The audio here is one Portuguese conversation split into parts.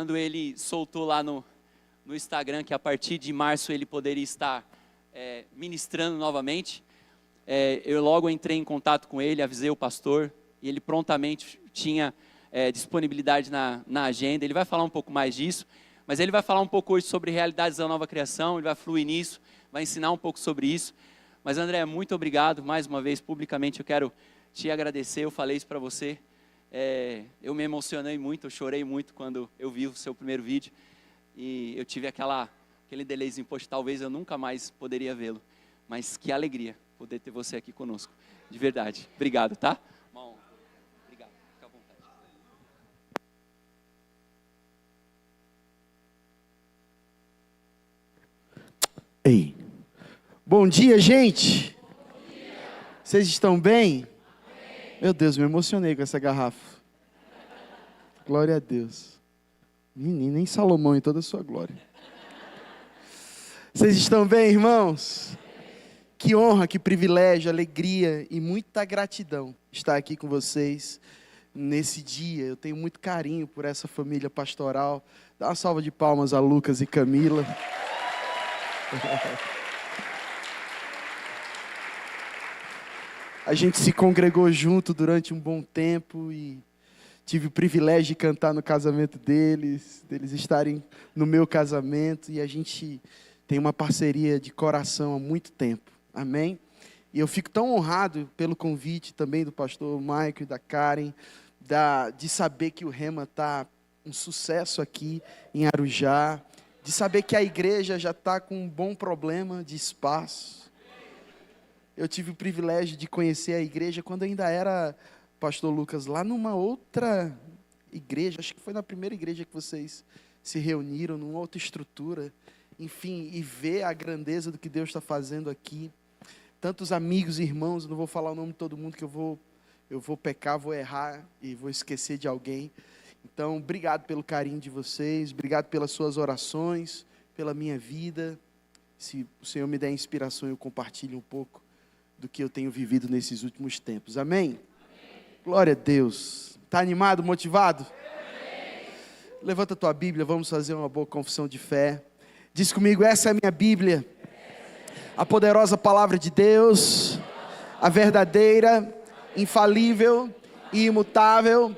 quando ele soltou lá no Instagram que a partir de março ele poderia estar ministrando novamente, eu logo entrei em contato com ele, avisei o pastor, e ele prontamente tinha disponibilidade na agenda. Ele vai falar um pouco mais disso, mas ele vai falar um pouco hoje sobre realidades da nova criação, ele vai fluir nisso, vai ensinar um pouco sobre isso. Mas André, muito obrigado, mais uma vez, publicamente eu quero te agradecer, eu falei isso para você, eu me emocionei muito, eu chorei muito quando eu vi o seu primeiro vídeo, e eu tive aquele delayzinho, poxa, talvez eu nunca mais poderia vê-lo, mas que alegria poder ter você aqui conosco, de verdade, obrigado, tá? Uma honra. Obrigado, fica à vontade. Ei, bom dia, gente. Bom dia. Vocês estão bem? Amém. Meu Deus, me emocionei com essa garrafa. Glória a Deus. Menino, nem Salomão em toda a sua glória. Vocês estão bem, irmãos? Que honra, que privilégio, alegria e muita gratidão estar aqui com vocês nesse dia. Eu tenho muito carinho por essa família pastoral. Dá uma salva de palmas a Lucas e Camila. A gente se congregou junto durante um bom tempo e tive o privilégio de cantar no casamento deles estarem no meu casamento, e a gente tem uma parceria de coração há muito tempo. Amém? E eu fico tão honrado pelo convite também do pastor Maico e da Karen, de saber que o Rema está um sucesso aqui em Arujá, de saber que a igreja já está com um bom problema de espaço. Eu tive o privilégio de conhecer a igreja quando ainda era, pastor Lucas, lá numa outra igreja, acho que foi na primeira igreja que vocês se reuniram, numa outra estrutura, enfim, e ver a grandeza do que Deus está fazendo aqui. Tantos amigos e irmãos, não vou falar o nome de todo mundo, que eu vou pecar, vou errar e vou esquecer de alguém. Então, obrigado pelo carinho de vocês, obrigado pelas suas orações, pela minha vida. Se o Senhor me der inspiração, eu compartilho um pouco do que eu tenho vivido nesses últimos tempos. Amém? Amém. Glória a Deus. Está animado, motivado? Amém. Levanta a tua Bíblia, vamos fazer uma boa confissão de fé. Diz comigo, essa é a minha Bíblia. A poderosa palavra de Deus, a verdadeira, infalível e imutável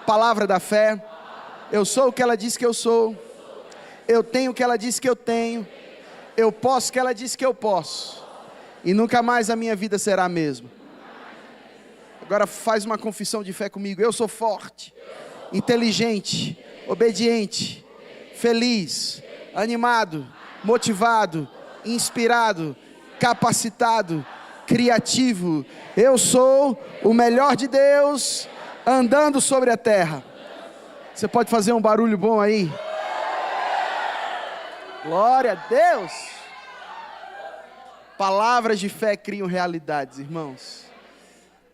palavra da fé. Eu sou o que ela diz que eu sou. Eu tenho o que ela diz que eu tenho. Eu posso o que ela diz que eu posso. E nunca mais a minha vida será a mesma. Agora faz uma confissão de fé comigo. Eu sou forte, inteligente, obediente, feliz, animado, motivado, inspirado, capacitado, criativo. Eu sou o melhor de Deus andando sobre a terra. Você pode fazer um barulho bom aí? Glória a Deus. Palavras de fé criam realidades, irmãos.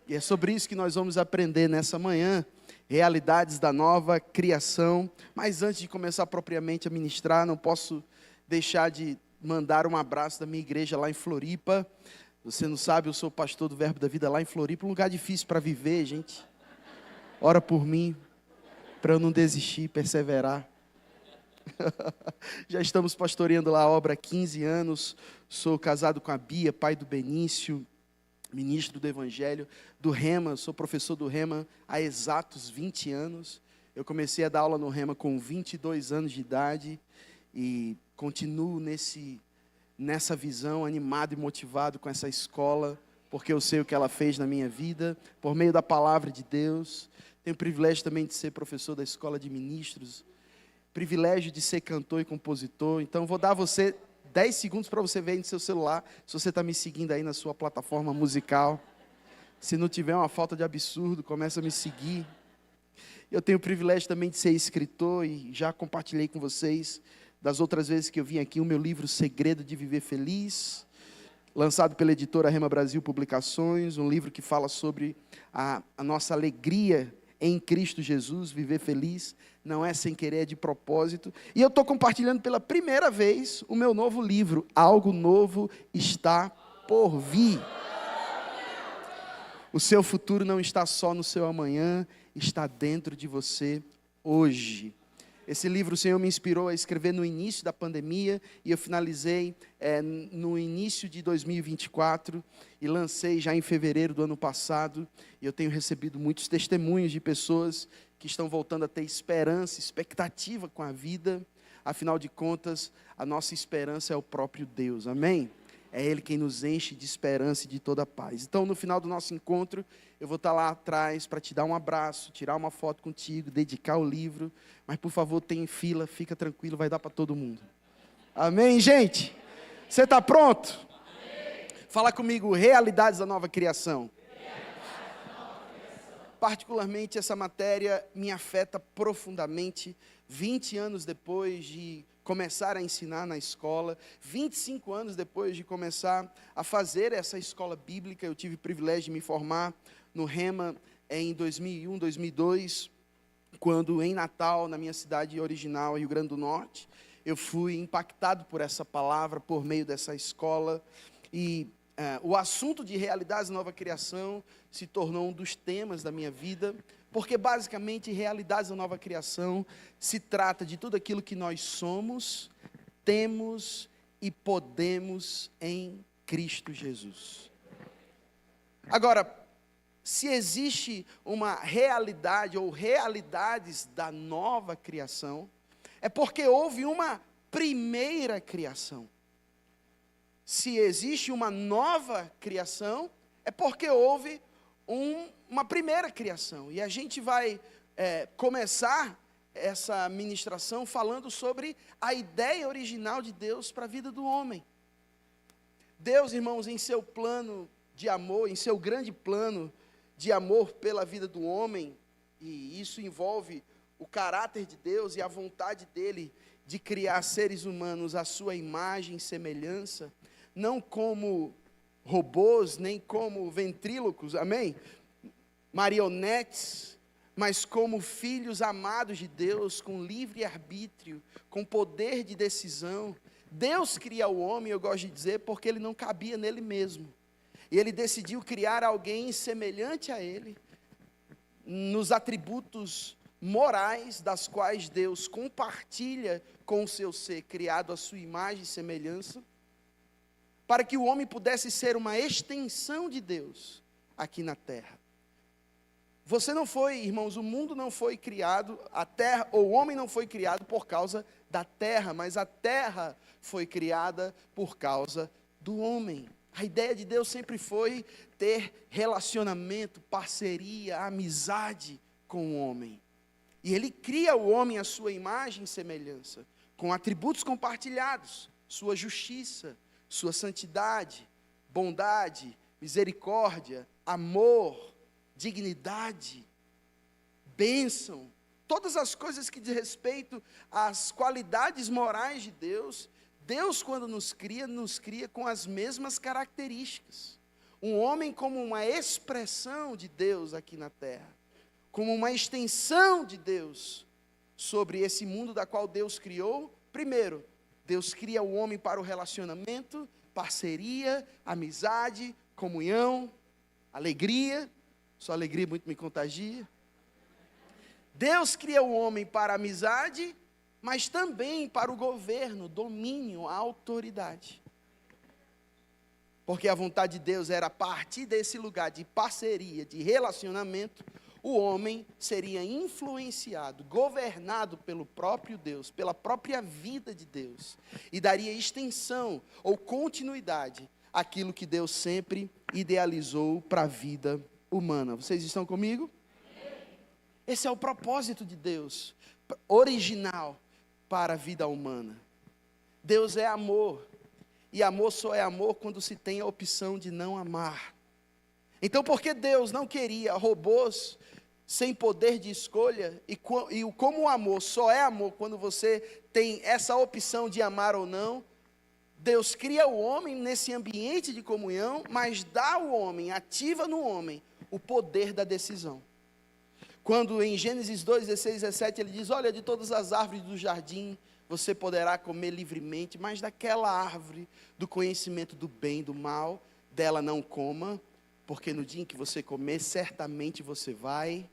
E é sobre isso que nós vamos aprender nessa manhã. Realidades da nova criação. Mas antes de começar propriamente a ministrar, não posso deixar de mandar um abraço da minha igreja lá em Floripa. Você não sabe, eu sou pastor do Verbo da Vida lá em Floripa, um lugar difícil para viver, gente. Ora por mim, para eu não desistir, perseverar. Já estamos pastoreando lá a obra há 15 anos. Sou casado com a Bia, pai do Benício, ministro do Evangelho, do Rema. Sou professor do Rema há exatos 20 anos. Eu comecei a dar aula no Rema com 22 anos de idade e continuo nessa visão, animado e motivado com essa escola, porque eu sei o que ela fez na minha vida, por meio da palavra de Deus. Tenho o privilégio também de ser professor da escola de ministros, privilégio de ser cantor e compositor. Então vou dar a você 10 segundos para você ver aí no seu celular, se você está me seguindo aí na sua plataforma musical. Se não tiver uma falta de absurdo, começa a me seguir. Eu tenho o privilégio também de ser escritor e já compartilhei com vocês, das outras vezes que eu vim aqui, o meu livro Segredo de Viver Feliz, lançado pela editora Rema Brasil Publicações, um livro que fala sobre a nossa alegria em Cristo Jesus, viver feliz, não é sem querer, é de propósito. E eu estou compartilhando pela primeira vez o meu novo livro, Algo Novo Está Por Vir. O seu futuro não está só no seu amanhã, está dentro de você hoje. Esse livro o Senhor me inspirou a escrever no início da pandemia e eu finalizei no início de 2024 e lancei já em fevereiro do ano passado. E eu tenho recebido muitos testemunhos de pessoas que estão voltando a ter esperança, expectativa com a vida. Afinal de contas, a nossa esperança é o próprio Deus, amém? É Ele quem nos enche de esperança e de toda paz. Então, no final do nosso encontro, eu vou estar lá atrás para te dar um abraço, tirar uma foto contigo, dedicar o livro. Mas, por favor, tem fila, fica tranquilo, vai dar para todo mundo. Amém, gente? Você está pronto? Amém. Fala comigo, realidades da nova criação. Particularmente, essa matéria me afeta profundamente. 20 anos depois de começar a ensinar na escola, 25 anos depois de começar a fazer essa escola bíblica, eu tive o privilégio de me formar no Rema em 2001, 2002, quando em Natal, na minha cidade original, Rio Grande do Norte, eu fui impactado por essa palavra, por meio dessa escola, e o assunto de realidades da nova criação se tornou um dos temas da minha vida, porque basicamente realidades da nova criação se trata de tudo aquilo que nós somos, temos e podemos em Cristo Jesus. Agora, se existe uma realidade ou realidades da nova criação, é porque houve uma primeira criação. Se existe uma nova criação, é porque houve uma primeira criação. E a gente vai começar essa ministração falando sobre a ideia original de Deus para a vida do homem. Deus, irmãos, em seu plano de amor, em seu grande plano de amor pela vida do homem, e isso envolve o caráter de Deus e a vontade dele de criar seres humanos à sua imagem e semelhança, não como robôs, nem como ventrílocos, amém? Marionetes, mas como filhos amados de Deus, com livre arbítrio, com poder de decisão. Deus cria o homem, eu gosto de dizer, porque ele não cabia nele mesmo. E ele decidiu criar alguém semelhante a ele, nos atributos morais das quais Deus compartilha com o seu ser, criado à sua imagem e semelhança, para que o homem pudesse ser uma extensão de Deus aqui na terra. Você não foi, irmãos, o mundo não foi criado, a terra, ou o homem não foi criado por causa da terra, mas a terra foi criada por causa do homem. A ideia de Deus sempre foi ter relacionamento, parceria, amizade com o homem. E Ele cria o homem à sua imagem e semelhança, com atributos compartilhados, sua justiça, sua santidade, bondade, misericórdia, amor, dignidade, bênção, todas as coisas que diz respeito às qualidades morais de Deus. Deus, quando nos cria com as mesmas características. Um homem como uma expressão de Deus aqui na terra, como uma extensão de Deus sobre esse mundo da qual Deus criou. Primeiro, Deus cria o homem para o relacionamento, parceria, amizade, comunhão, alegria. Sua alegria muito me contagia. Deus cria o homem para a amizade, mas também para o governo, domínio, a autoridade. Porque a vontade de Deus era, a partir desse lugar de parceria, de relacionamento, o homem seria influenciado, governado pelo próprio Deus, pela própria vida de Deus, e daria extensão ou continuidade àquilo que Deus sempre idealizou para a vida humana. Vocês estão comigo? Esse é o propósito de Deus, original para a vida humana. Deus é amor, e amor só é amor quando se tem a opção de não amar. Então, porque Deus não queria robôs sem poder de escolha, e como o amor só é amor quando você tem essa opção de amar ou não, Deus cria o homem nesse ambiente de comunhão, mas dá ao homem, ativa no homem, o poder da decisão. Quando em Gênesis 2, 16, 17, ele diz: olha, de todas as árvores do jardim, você poderá comer livremente, mas daquela árvore do conhecimento do bem e do mal, dela não coma, porque no dia em que você comer, certamente você vai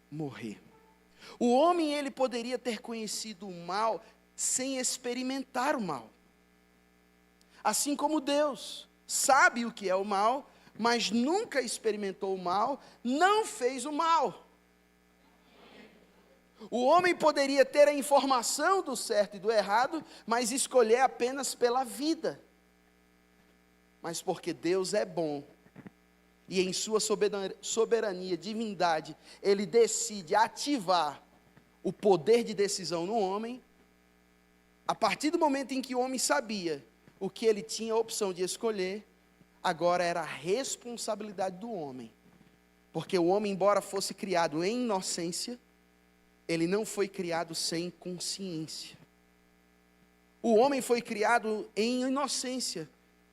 morrer. O homem, ele poderia ter conhecido o mal sem experimentar o mal. Assim como Deus sabe o que é o mal, mas nunca experimentou o mal, não fez o mal. O homem poderia ter a informação do certo e do errado, mas escolher apenas pela vida. Mas porque Deus é bom, e em sua soberania, divindade, Ele decide ativar o poder de decisão no homem. A partir do momento em que o homem sabia o que ele tinha a opção de escolher, agora era a responsabilidade do homem. Porque o homem, embora fosse criado em inocência, ele não foi criado sem consciência. O homem foi criado em inocência,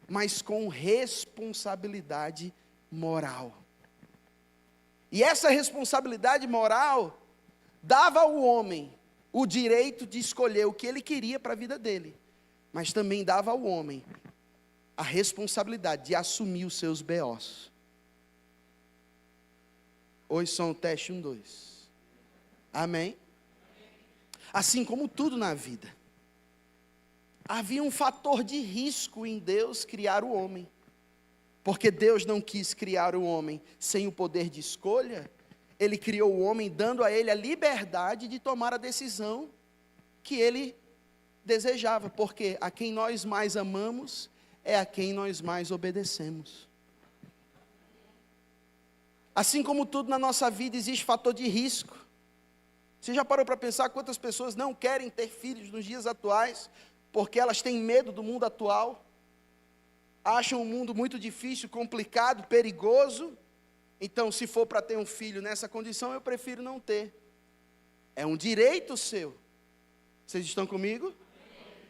mas com responsabilidade moral. E essa responsabilidade moral dava ao homem o direito de escolher o que ele queria para a vida dele, mas também dava ao homem a responsabilidade de assumir os seus BOs. Oi, som, teste, 1, 2. Amém? Assim como tudo na vida, havia um fator de risco em Deus criar o homem. Porque Deus não quis criar o homem sem o poder de escolha, Ele criou o homem dando a ele a liberdade de tomar a decisão que ele desejava. Porque a quem nós mais amamos é a quem nós mais obedecemos. Assim como tudo na nossa vida existe fator de risco. Você já parou para pensar quantas pessoas não querem ter filhos nos dias atuais, porque elas têm medo do mundo atual? Acham o mundo muito difícil, complicado, perigoso. Então, se for para ter um filho nessa condição, eu prefiro não ter. É um direito seu. Vocês estão comigo?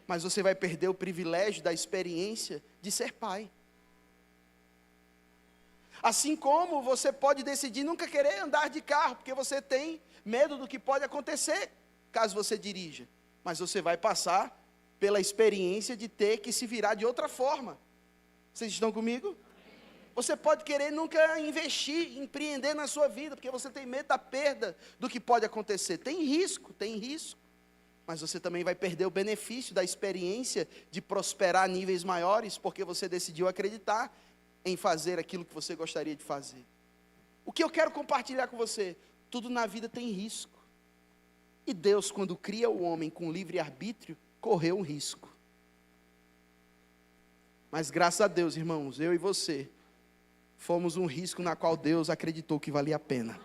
Mas você vai perder o privilégio da experiência de ser pai. Assim como você pode decidir nunca querer andar de carro, porque você tem medo do que pode acontecer, caso você dirija. Mas você vai passar pela experiência de ter que se virar de outra forma. Vocês estão comigo? Você pode querer nunca investir, empreender na sua vida, porque você tem medo da perda do que pode acontecer. Tem risco. Mas você também vai perder o benefício da experiência de prosperar a níveis maiores, porque você decidiu acreditar em fazer aquilo que você gostaria de fazer. O que eu quero compartilhar com você? Tudo na vida tem risco. E Deus, quando cria o homem com livre-arbítrio, correu um risco. Mas graças a Deus, irmãos, eu e você, fomos um risco na qual Deus acreditou que valia a pena.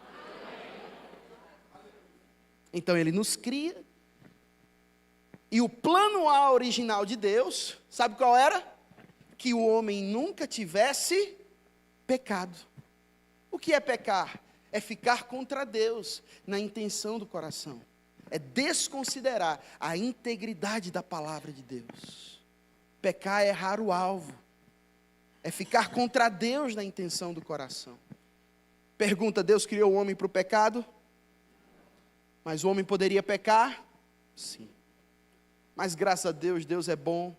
Então Ele nos cria, e o plano A original de Deus, sabe qual era? Que o homem nunca tivesse pecado. O que é pecar? É ficar contra Deus na intenção do coração. É desconsiderar a integridade da palavra de Deus. Pecar é errar o alvo. É ficar contra Deus na intenção do coração. Pergunta: Deus criou o homem para o pecado? Mas o homem poderia pecar? Sim. Mas graças a Deus, Deus é bom,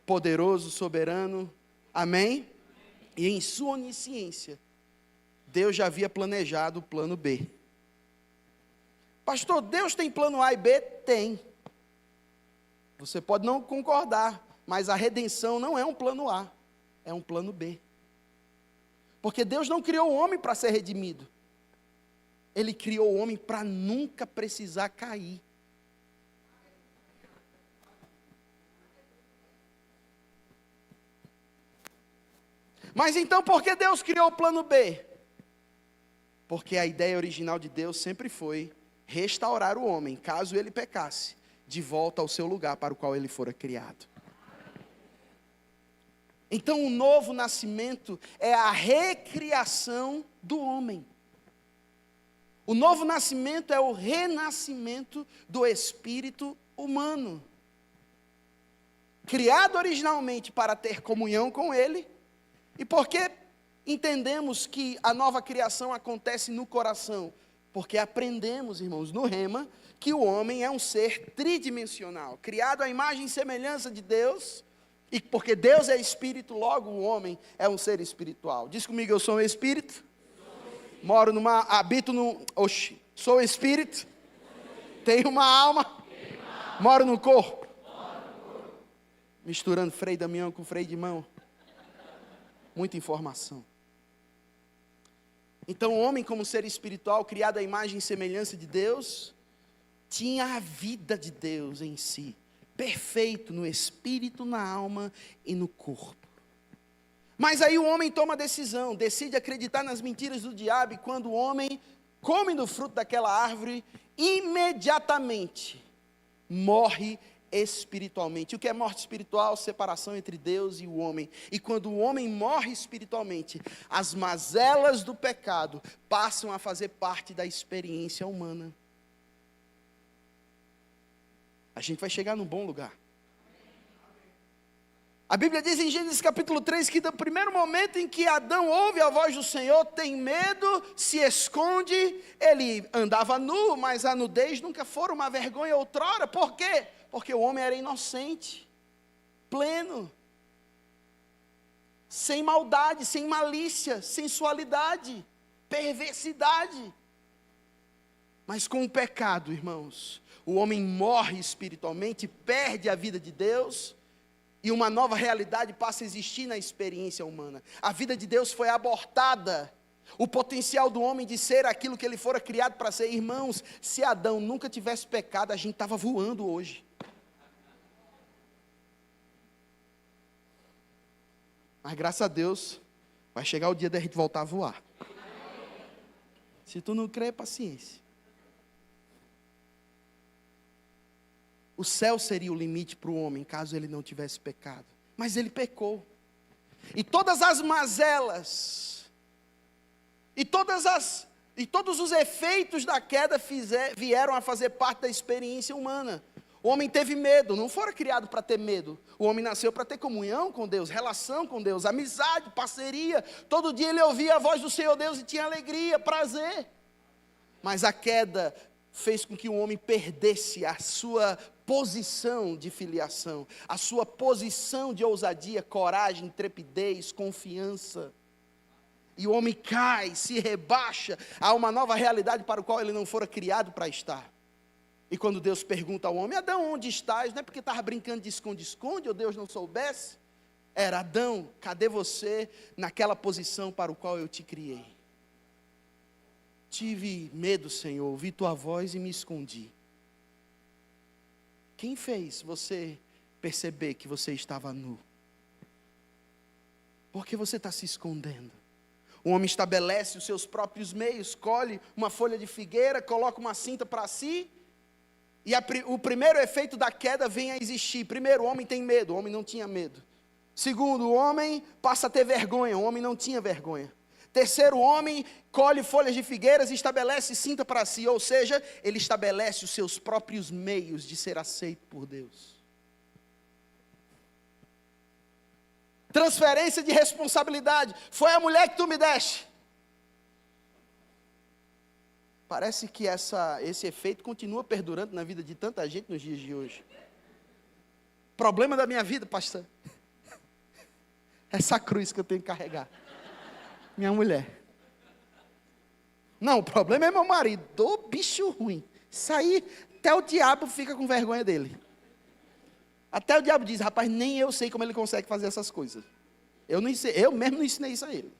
poderoso, soberano. Amém? E em sua onisciência, Deus já havia planejado o plano B. Pastor, Deus tem plano A e B? Tem. Você pode não concordar, mas a redenção não é um plano A, é um plano B. Porque Deus não criou o homem para ser redimido. Ele criou o homem para nunca precisar cair. Mas então por que Deus criou o plano B? Porque a ideia original de Deus sempre foi restaurar o homem, caso ele pecasse, de volta ao seu lugar para o qual ele fora criado. Então o novo nascimento é a recriação do homem. O novo nascimento é o renascimento do espírito humano. Criado originalmente para ter comunhão com Ele. E por que entendemos que a nova criação acontece no coração? Porque aprendemos, irmãos, no Rema, que o homem é um ser tridimensional, criado à imagem e semelhança de Deus, e porque Deus é espírito, logo o homem é um ser espiritual. Diz comigo: eu sou um espírito, habito Sou espírito, tenho uma alma, moro no corpo. Misturando Frei Damião com Frei de mão. Muita informação. Então o homem, como ser espiritual, criado à imagem e semelhança de Deus, tinha a vida de Deus em si, perfeito no espírito, na alma e no corpo. Mas aí o homem toma a decisão, decide acreditar nas mentiras do diabo, e quando o homem come do fruto daquela árvore, imediatamente morre espiritualmente. O que é morte espiritual? Separação entre Deus e o homem. E quando o homem morre espiritualmente, as mazelas do pecado passam a fazer parte da experiência humana. A gente vai chegar num bom lugar. A Bíblia diz em Gênesis capítulo 3 que do primeiro momento em que Adão ouve a voz do Senhor, tem medo, se esconde. Ele andava nu, mas a nudez nunca fora uma vergonha outrora. Por quê? Porque o homem era inocente, pleno, sem maldade, sem malícia, sensualidade, perversidade. Mas com o pecado, irmãos, o homem morre espiritualmente, perde a vida de Deus, e uma nova realidade passa a existir na experiência humana. A vida de Deus foi abortada. O potencial do homem de ser aquilo que ele fora criado para ser. Irmãos, se Adão nunca tivesse pecado, a gente estava voando hoje. Mas graças a Deus, vai chegar o dia da gente voltar a voar. Se tu não crê, paciência. O céu seria o limite para o homem, caso ele não tivesse pecado. Mas ele pecou. E todas as mazelas, e todos os efeitos da queda vieram a fazer parte da experiência humana. O homem teve medo, não fora criado para ter medo. O homem nasceu para ter comunhão com Deus, relação com Deus, amizade, parceria. Todo dia ele ouvia a voz do Senhor Deus e tinha alegria, prazer. Mas a queda fez com que o homem perdesse a sua posição de filiação, a sua posição de ousadia, coragem, intrepidez, confiança. E o homem cai, se rebaixa a uma nova realidade para a qual ele não fora criado para estar. E quando Deus pergunta ao homem: Adão, onde estás? Não é porque estava brincando de esconde-esconde, ou Deus não soubesse? Era: Adão, cadê você naquela posição para o qual eu te criei? Tive medo, Senhor, ouvi tua voz e me escondi. Quem fez você perceber que você estava nu? Por que você está se escondendo? O homem estabelece os seus próprios meios, colhe uma folha de figueira, coloca uma cinta para si, e o primeiro efeito da queda vem a existir. Primeiro, o homem tem medo, o homem não tinha medo. Segundo, o homem passa a ter vergonha, o homem não tinha vergonha. Terceiro, o homem colhe folhas de figueiras e estabelece cinta para si, ou seja, ele estabelece os seus próprios meios de ser aceito por Deus. Transferência de responsabilidade. Foi a mulher que tu me deste. Parece que esse efeito continua perdurando na vida de tanta gente nos dias de hoje. Problema da minha vida, pastor. Essa cruz que eu tenho que carregar. Minha mulher. Não, o problema é meu marido. Ô bicho ruim. Isso aí, até o diabo fica com vergonha dele. Até o diabo diz: rapaz, nem eu sei como ele consegue fazer essas coisas. Eu mesmo não ensinei isso a ele.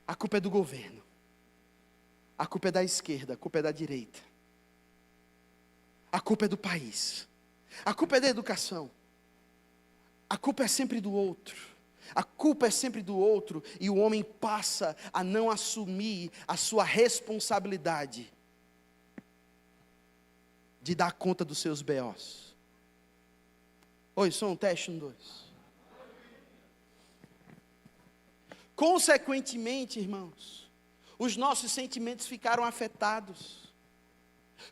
A culpa é do governo. A culpa é da esquerda, a culpa é da direita. A culpa é do país. A culpa é da educação. A culpa é sempre do outro. A culpa é sempre do outro, e o homem passa a não assumir a sua responsabilidade de dar conta dos seus B.O.s. Oi, som, teste, 1, 2. Consequentemente, irmãos, os nossos sentimentos ficaram afetados.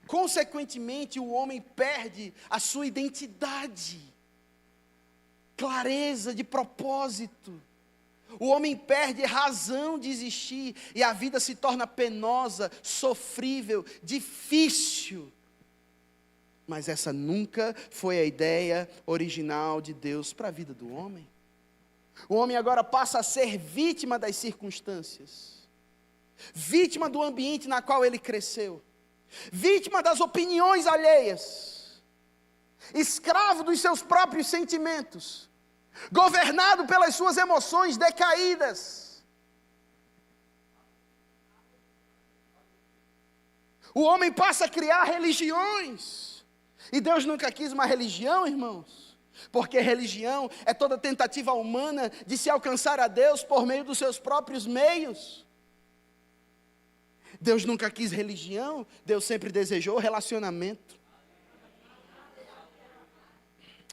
Consequentemente, o homem perde a sua identidade, clareza de propósito. O homem perde razão de existir, e a vida se torna penosa, sofrível, difícil. Mas essa nunca foi a ideia original de Deus para a vida do homem. O homem agora passa a ser vítima das circunstâncias. vítima do ambiente na qual ele cresceu, vítima das opiniões alheias, escravo dos seus próprios sentimentos, governado pelas suas emoções decaídas. O homem passa a criar religiões, e Deus nunca quis uma religião, irmãos, porque religião é toda tentativa humana de se alcançar a Deus por meio dos seus próprios meios. Deus nunca quis religião, Deus sempre desejou relacionamento.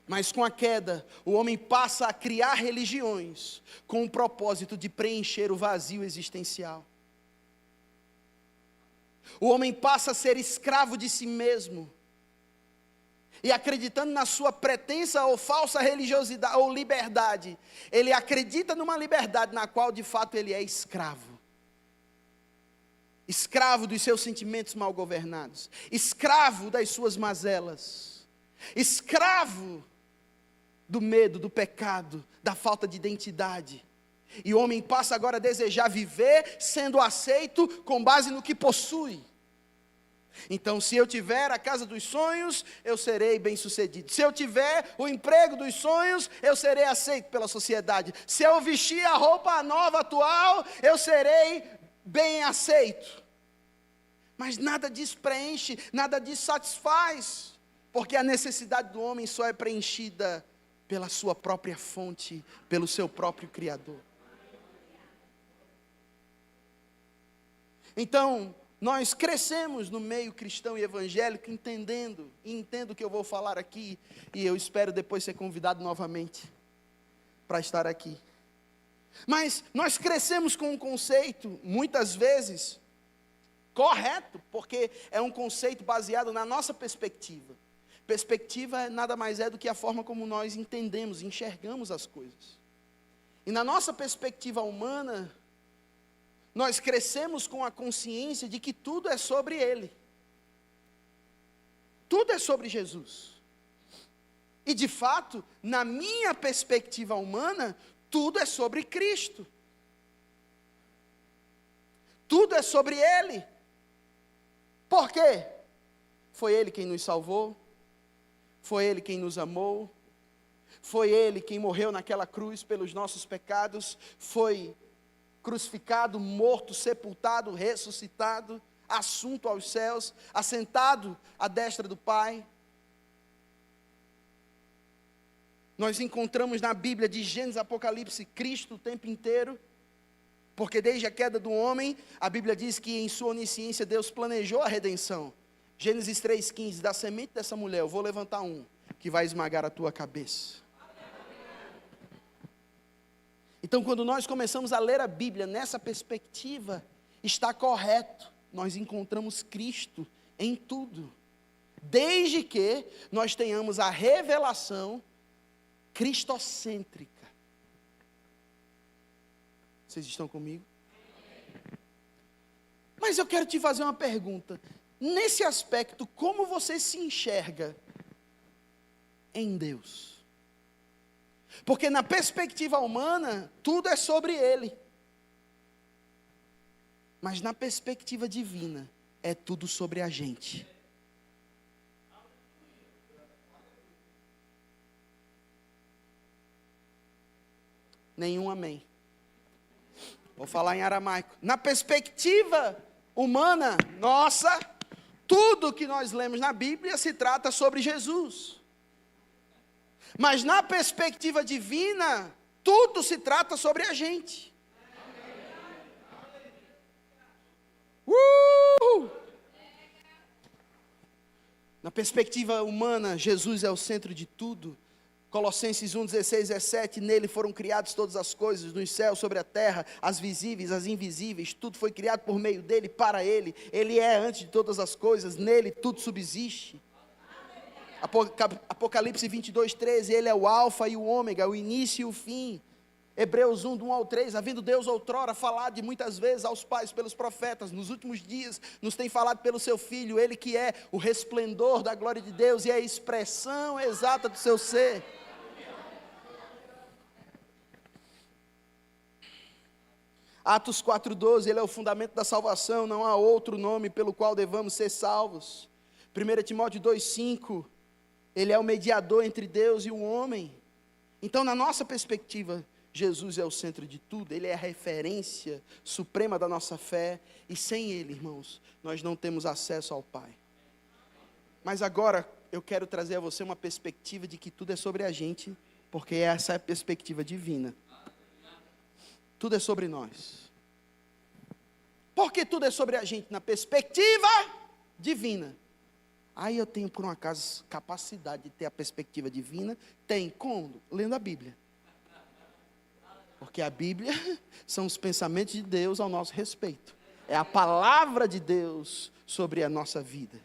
Mas com a queda, o homem passa a criar religiões com o propósito de preencher o vazio existencial. O homem passa a ser escravo de si mesmo, e acreditando na sua pretensa ou falsa religiosidade ou liberdade, ele acredita numa liberdade na qual de fato ele é escravo. Escravo dos seus sentimentos mal governados, escravo das suas mazelas, escravo do medo, do pecado, da falta de identidade. E o homem passa agora a desejar viver sendo aceito com base no que possui. Então, se eu tiver a casa dos sonhos, eu serei bem-sucedido. Se eu tiver o emprego dos sonhos, eu serei aceito pela sociedade. Se eu vestir a roupa nova, atual, eu serei bem aceito. Mas nada disso preenche, nada disso satisfaz, porque a necessidade do homem só é preenchida pela sua própria fonte, pelo seu próprio Criador. Então, nós crescemos no meio cristão e evangélico entendo o que eu vou falar aqui, e eu espero depois ser convidado novamente para estar aqui. Mas nós crescemos com um conceito, muitas vezes, correto, porque é um conceito baseado na nossa perspectiva. Perspectiva nada mais é do que a forma como nós entendemos, enxergamos as coisas. E na nossa perspectiva humana, nós crescemos com a consciência de que tudo é sobre Ele. Tudo é sobre Jesus. E de fato, na minha perspectiva humana, tudo é sobre Cristo. Tudo é sobre Ele. Por quê? Foi Ele quem nos salvou, foi Ele quem nos amou, foi Ele quem morreu naquela cruz pelos nossos pecados, foi crucificado, morto, sepultado, ressuscitado, assunto aos céus, assentado à destra do Pai. Nós encontramos na Bíblia, de Gênesis a Apocalipse, Cristo o tempo inteiro, porque desde a queda do homem, a Bíblia diz que em sua onisciência Deus planejou a redenção. Gênesis 3,15, da semente dessa mulher eu vou levantar um, que vai esmagar a tua cabeça. Então, quando nós começamos a ler a Bíblia nessa perspectiva, está correto, nós encontramos Cristo em tudo, desde que nós tenhamos a revelação cristocêntrica. Vocês estão comigo? Mas eu quero te fazer uma pergunta. Nesse aspecto, como você se enxerga em Deus? Porque na perspectiva humana, tudo é sobre Ele. Mas na perspectiva divina, é tudo sobre a gente. Nenhum amém. Vou falar em aramaico. Na perspectiva humana, nossa, tudo que nós lemos na Bíblia se trata sobre Jesus. Mas na perspectiva divina, tudo se trata sobre a gente. Na perspectiva humana, Jesus é o centro de tudo. Colossenses 1, 16, 17, nele foram criadas todas as coisas, nos céus, sobre a terra, as visíveis, as invisíveis, tudo foi criado por meio dele, para ele. Ele é antes de todas as coisas, nele tudo subsiste. Apocalipse 22, 13, ele é o alfa e o ômega, o início e o fim. Hebreus 1, do 1 ao 3, havendo Deus outrora falado de muitas vezes aos pais pelos profetas, nos últimos dias nos tem falado pelo seu Filho, ele que é o resplendor da glória de Deus e a expressão exata do seu ser. Atos 4,12, ele é o fundamento da salvação, não há outro nome pelo qual devamos ser salvos. 1 Timóteo 2,5, ele é o mediador entre Deus e o homem. Então, na nossa perspectiva, Jesus é o centro de tudo, ele é a referência suprema da nossa fé, e sem ele, irmãos, nós não temos acesso ao Pai. Mas agora, eu quero trazer a você uma perspectiva de que tudo é sobre a gente, porque essa é a perspectiva divina. Tudo é sobre nós. Por que tudo é sobre a gente? Na perspectiva divina. Aí eu tenho, por um acaso, capacidade de ter a perspectiva divina? Tem. Como? Lendo a Bíblia. Porque a Bíblia são os pensamentos de Deus ao nosso respeito. É a palavra de Deus sobre a nossa vida.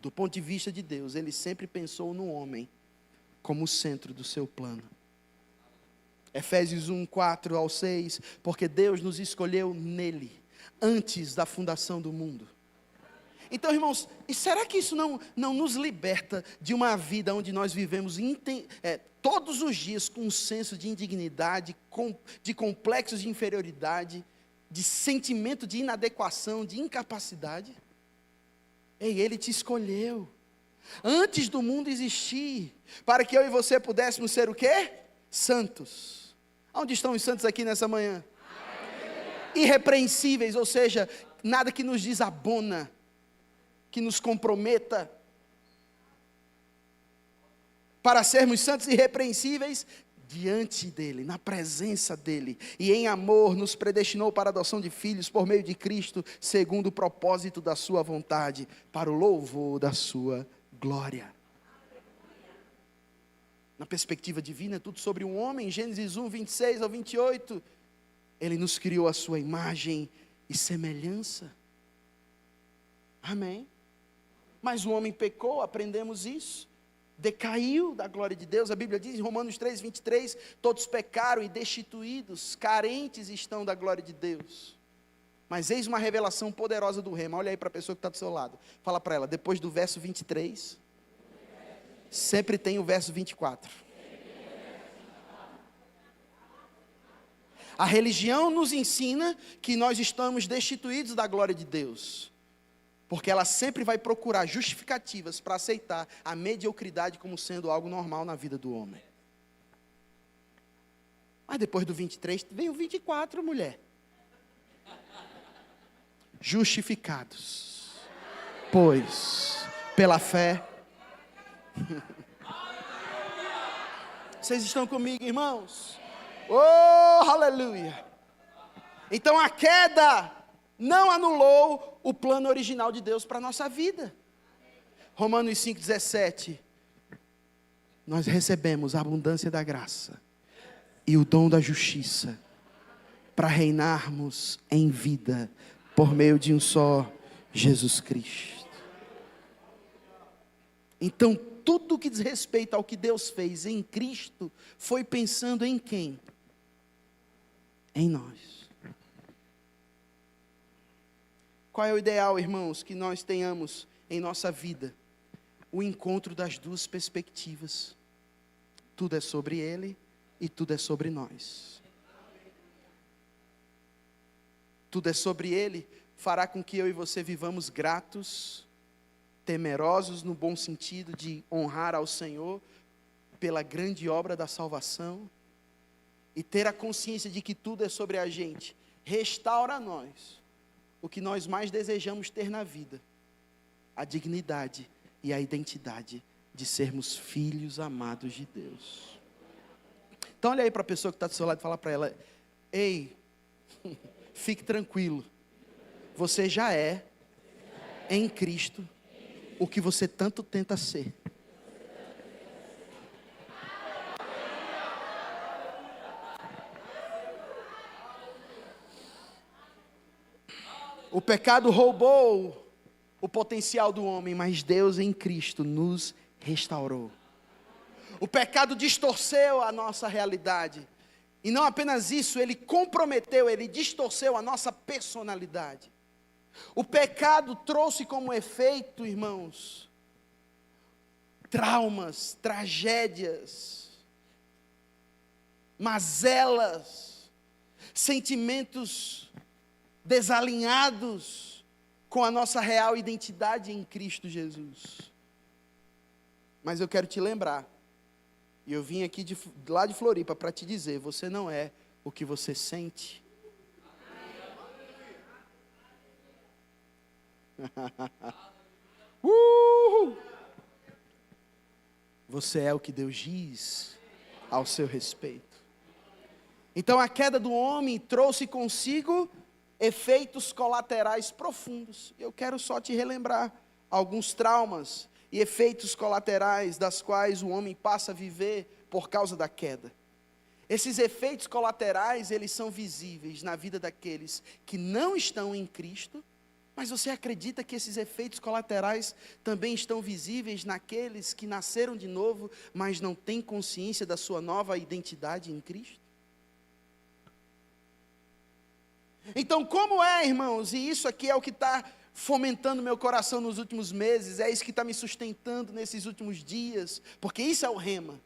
Do ponto de vista de Deus, Ele sempre pensou no homem como o centro do seu plano. Efésios 1, 4 ao 6, porque Deus nos escolheu nele, antes da fundação do mundo. Então, irmãos, e será que isso não nos liberta de uma vida onde nós vivemos todos os dias com um senso de indignidade, de complexos de inferioridade, de sentimento de inadequação, de incapacidade? Ei, Ele te escolheu, antes do mundo existir, para que eu e você pudéssemos ser o quê? Santos. Onde estão os santos aqui nessa manhã? Irrepreensíveis, ou seja, nada que nos desabona, que nos comprometa, para sermos santos e irrepreensíveis diante dEle, na presença dEle, e em amor nos predestinou para a adoção de filhos por meio de Cristo, segundo o propósito da sua vontade, para o louvor da sua glória. Na perspectiva divina, é tudo sobre um homem. Gênesis 1, 26 ao 28. Ele nos criou a sua imagem e semelhança. Amém? Mas o homem pecou, aprendemos isso. Decaiu da glória de Deus. A Bíblia diz em Romanos 3, 23, todos pecaram e destituídos, carentes estão da glória de Deus. Mas eis uma revelação poderosa do rema. Olha aí para a pessoa que está do seu lado. Fala para ela, depois do verso 23... sempre tem o verso 24. A religião nos ensina que nós estamos destituídos da glória de Deus, porque ela sempre vai procurar justificativas para aceitar a mediocridade como sendo algo normal na vida do homem. Mas depois do 23, vem o 24, mulher. Justificados, pois, pela fé. Vocês estão comigo, irmãos? Oh, aleluia! Então a queda não anulou o plano original de Deus para a nossa vida. Romanos 5,17. Nós recebemos a abundância da graça e o dom da justiça para reinarmos em vida por meio de um só Jesus Cristo. Então, tudo que diz respeito ao que Deus fez em Cristo, foi pensando em quem? Em nós. Qual é o ideal, irmãos, que nós tenhamos em nossa vida? O encontro das duas perspectivas. Tudo é sobre Ele e tudo é sobre nós. Tudo é sobre Ele, fará com que eu e você vivamos gratos, temerosos no bom sentido de honrar ao Senhor pela grande obra da salvação, e ter a consciência de que tudo é sobre a gente, restaura a nós o que nós mais desejamos ter na vida, a dignidade e a identidade de sermos filhos amados de Deus. Então olha aí para a pessoa que está do seu lado e fala para ela, ei, fique tranquilo, você já é em Cristo o que você tanto tenta ser. O pecado roubou o potencial do homem, mas Deus em Cristo nos restaurou. O pecado distorceu a nossa realidade. E não apenas isso, ele comprometeu, ele distorceu a nossa personalidade. O pecado trouxe como efeito, irmãos, traumas, tragédias, mazelas. sentimentos desalinhados com a nossa real identidade em Cristo Jesus. Mas eu quero te lembrar, e eu vim aqui lá de Floripa para te dizer, você não é o que você sente. Você é o que Deus diz ao seu respeito. Então a queda do homem trouxe consigo efeitos colaterais profundos. Eu quero só te relembrar alguns traumas e efeitos colaterais das quais o homem passa a viver por causa da queda. Esses efeitos colaterais, eles são visíveis na vida daqueles que não estão em Cristo, mas você acredita que esses efeitos colaterais também estão visíveis naqueles que nasceram de novo, mas não têm consciência da sua nova identidade em Cristo? Então, como é, irmãos, e isso aqui é o que está fomentando meu coração nos últimos meses, é isso que está me sustentando nesses últimos dias, porque isso é o rema.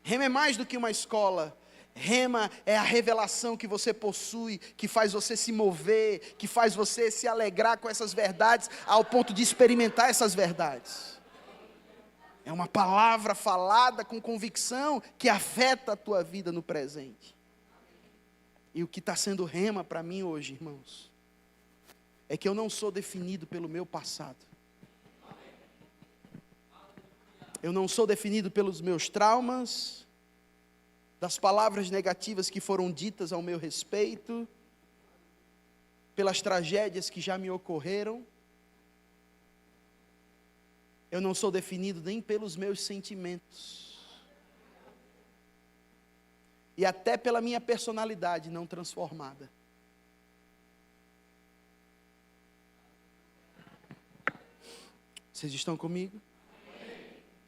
Rema é mais do que uma escola. Rema é a revelação que você possui, que faz você se mover, que faz você se alegrar com essas verdades, ao ponto de experimentar essas verdades. É uma palavra falada com convicção que afeta a tua vida no presente. E o que está sendo rema para mim hoje, irmãos, é que eu não sou definido pelo meu passado. Eu não sou definido pelos meus traumas, das palavras negativas que foram ditas ao meu respeito, pelas tragédias que já me ocorreram. Eu não sou definido nem pelos meus sentimentos. E até pela minha personalidade não transformada. Vocês estão comigo?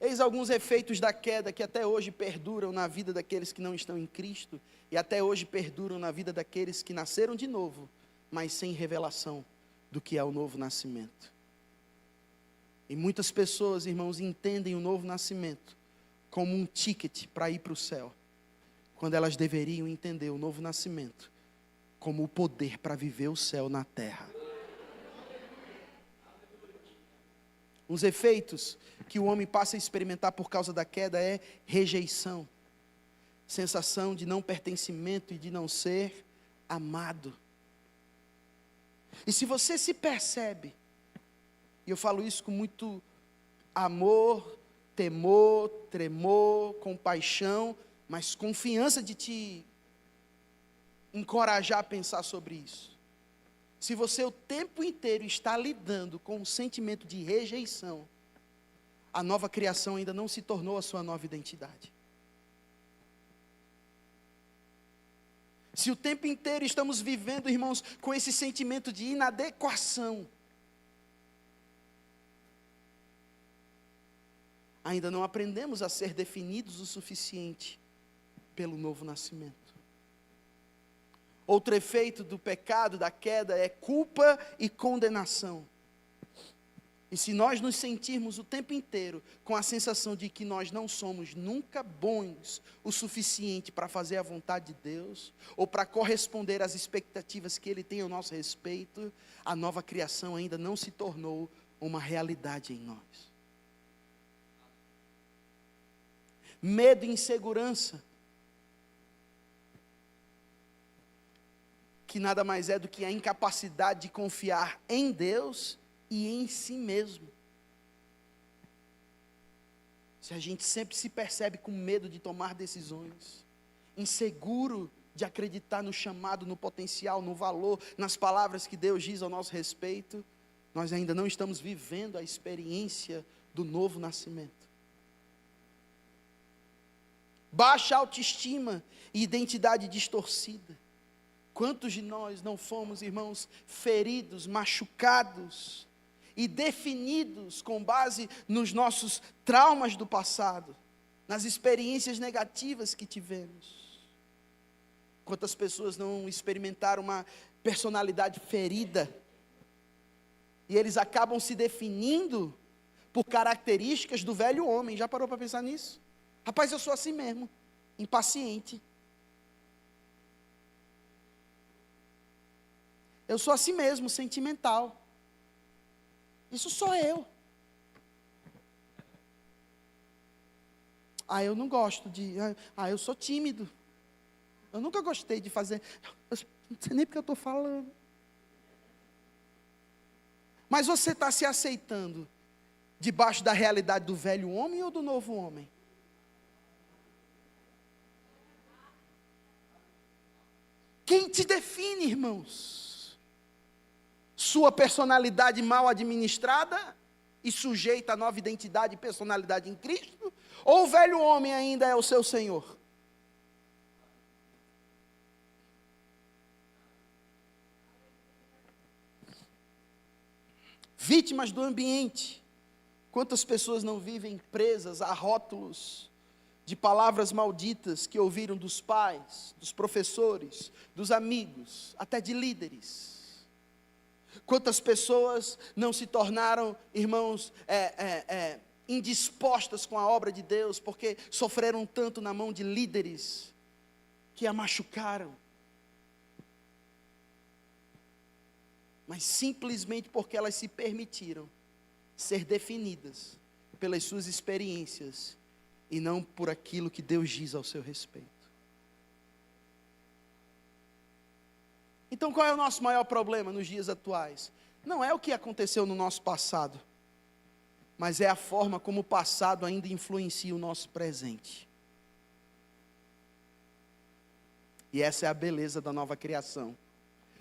Eis alguns efeitos da queda que até hoje perduram na vida daqueles que não estão em Cristo, e até hoje perduram na vida daqueles que nasceram de novo, mas sem revelação do que é o novo nascimento. E muitas pessoas, irmãos, entendem o novo nascimento como um ticket para ir para o céu, quando elas deveriam entender o novo nascimento como o poder para viver o céu na terra. Os efeitos que o homem passa a experimentar por causa da queda é rejeição, sensação de não pertencimento e de não ser amado. E se você se percebe, e eu falo isso com muito amor, temor, tremor, compaixão, mas confiança de te encorajar a pensar sobre isso. Se você o tempo inteiro está lidando com um sentimento de rejeição, a nova criação ainda não se tornou a sua nova identidade. Se o tempo inteiro estamos vivendo, irmãos, com esse sentimento de inadequação, ainda não aprendemos a ser definidos o suficiente pelo novo nascimento. Outro efeito do pecado, da queda, é culpa e condenação. E se nós nos sentirmos o tempo inteiro com a sensação de que nós não somos nunca bons o suficiente para fazer a vontade de Deus, ou para corresponder às expectativas que Ele tem ao nosso respeito, a nova criação ainda não se tornou uma realidade em nós. Medo e insegurança, que nada mais é do que a incapacidade de confiar em Deus e em si mesmo. Se a gente sempre se percebe com medo de tomar decisões, inseguro de acreditar no chamado, no potencial, no valor, nas palavras que Deus diz ao nosso respeito, nós ainda não estamos vivendo a experiência do novo nascimento. Baixa autoestima e identidade distorcida. Quantos de nós não fomos, irmãos, feridos, machucados e definidos com base nos nossos traumas do passado, nas experiências negativas que tivemos? Quantas pessoas não experimentaram uma personalidade ferida e eles acabam se definindo por características do velho homem? Já parou para pensar nisso? Rapaz, eu sou assim mesmo, impaciente. Eu sou assim mesmo, sentimental. Isso sou eu. Eu não gosto de... eu sou tímido. Eu nunca gostei de fazer... Eu não sei nem porque eu estou falando. Mas você está se aceitando debaixo da realidade do velho homem ou do novo homem? Quem te define, irmãos? Sua personalidade mal administrada e sujeita à nova identidade e personalidade em Cristo? Ou o velho homem ainda é o seu Senhor? Vítimas do ambiente. Quantas pessoas não vivem presas a rótulos de palavras malditas que ouviram dos pais, dos professores, dos amigos, até de líderes? Quantas pessoas não se tornaram, irmãos, indispostas com a obra de Deus, porque sofreram tanto na mão de líderes que a machucaram? Mas simplesmente porque elas se permitiram ser definidas pelas suas experiências e não por aquilo que Deus diz ao seu respeito. Então qual é o nosso maior problema nos dias atuais? Não é o que aconteceu no nosso passado, mas é a forma como o passado ainda influencia o nosso presente. E essa é a beleza da nova criação.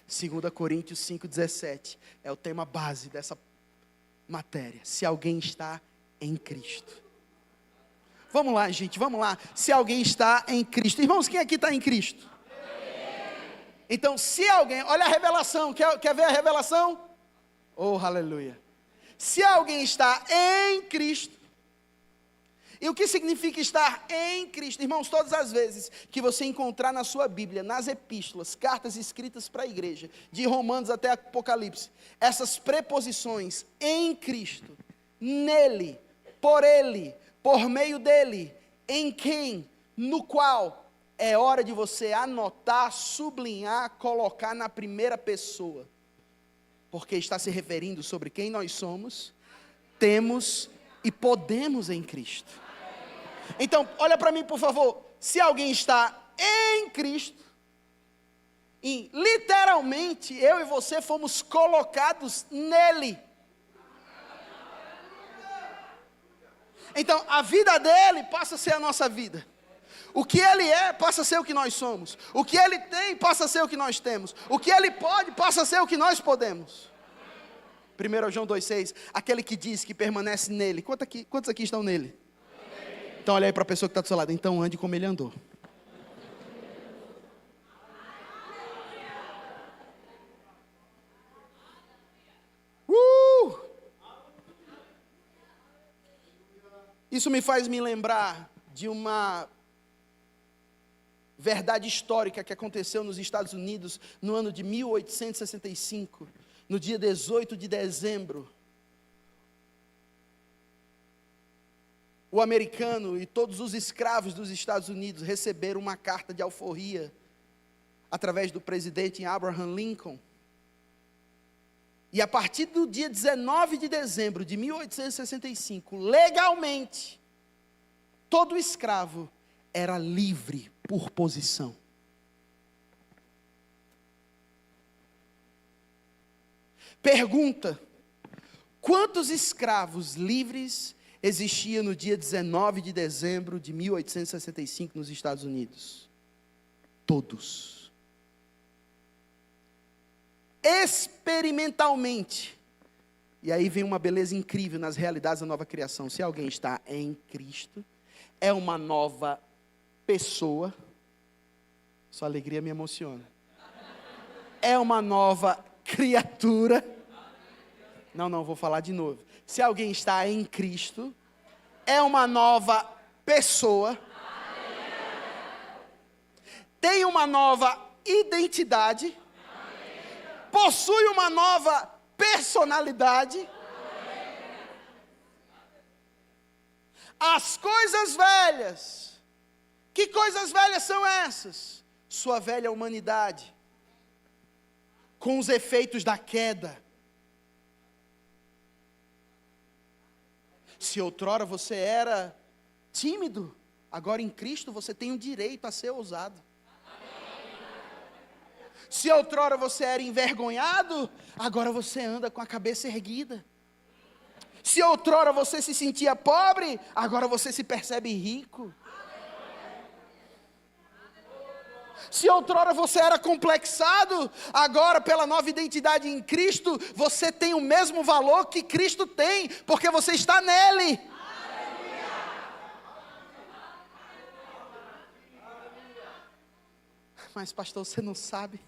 2 Coríntios 5,17 é o tema base dessa matéria. Se alguém está em Cristo. Vamos lá, gente, vamos lá. Se alguém está em Cristo. Irmãos, quem aqui está em Cristo? Então, se alguém... Olha a revelação. Quer ver a revelação? Oh, aleluia. Se alguém está em Cristo. E o que significa estar em Cristo? Irmãos, todas as vezes que você encontrar na sua Bíblia, nas epístolas, cartas escritas para a igreja, de Romanos até Apocalipse, essas preposições em Cristo, nele, por meio dele, em quem, no qual, é hora de você anotar, sublinhar, colocar na primeira pessoa, porque está se referindo sobre quem nós somos, temos e podemos em Cristo. Então, olha para mim, por favor. Se alguém está em Cristo, e literalmente eu e você fomos colocados nele. Então, a vida dele passa a ser a nossa vida. O que ele é passa a ser o que nós somos. O que ele tem passa a ser o que nós temos. O que ele pode passa a ser o que nós podemos. 1 João 2,6, aquele que diz que permanece nele. Quantos aqui estão nele? Então olha aí para a pessoa que está do seu lado. Então ande como ele andou. Isso me faz me lembrar de uma verdade histórica que aconteceu nos Estados Unidos no ano de 1865, no dia 18 de dezembro. O americano e todos os escravos dos Estados Unidos receberam uma carta de alforria através do presidente Abraham Lincoln. E a partir do dia 19 de dezembro de 1865, legalmente, todo escravo era livre por posição. Pergunta: quantos escravos livres existia no dia 19 de dezembro de 1865 nos Estados Unidos? Todos. Experimentalmente. E aí vem uma beleza incrível nas realidades da nova criação. Se alguém está em Cristo, é uma nova pessoa. Sua alegria me emociona. É uma nova criatura. Não, vou falar de novo. Se alguém está em Cristo, é uma nova pessoa, tem uma nova identidade, possui uma nova personalidade. As coisas velhas, que coisas velhas são essas? Sua velha humanidade, com os efeitos da queda. Se outrora você era tímido, agora em Cristo você tem o direito a ser ousado. Se outrora você era envergonhado, agora você anda com a cabeça erguida. Se outrora você se sentia pobre, agora você se percebe rico. Se outrora você era complexado, agora pela nova identidade em Cristo, você tem o mesmo valor que Cristo tem, porque você está nele. Mas pastor, você não sabe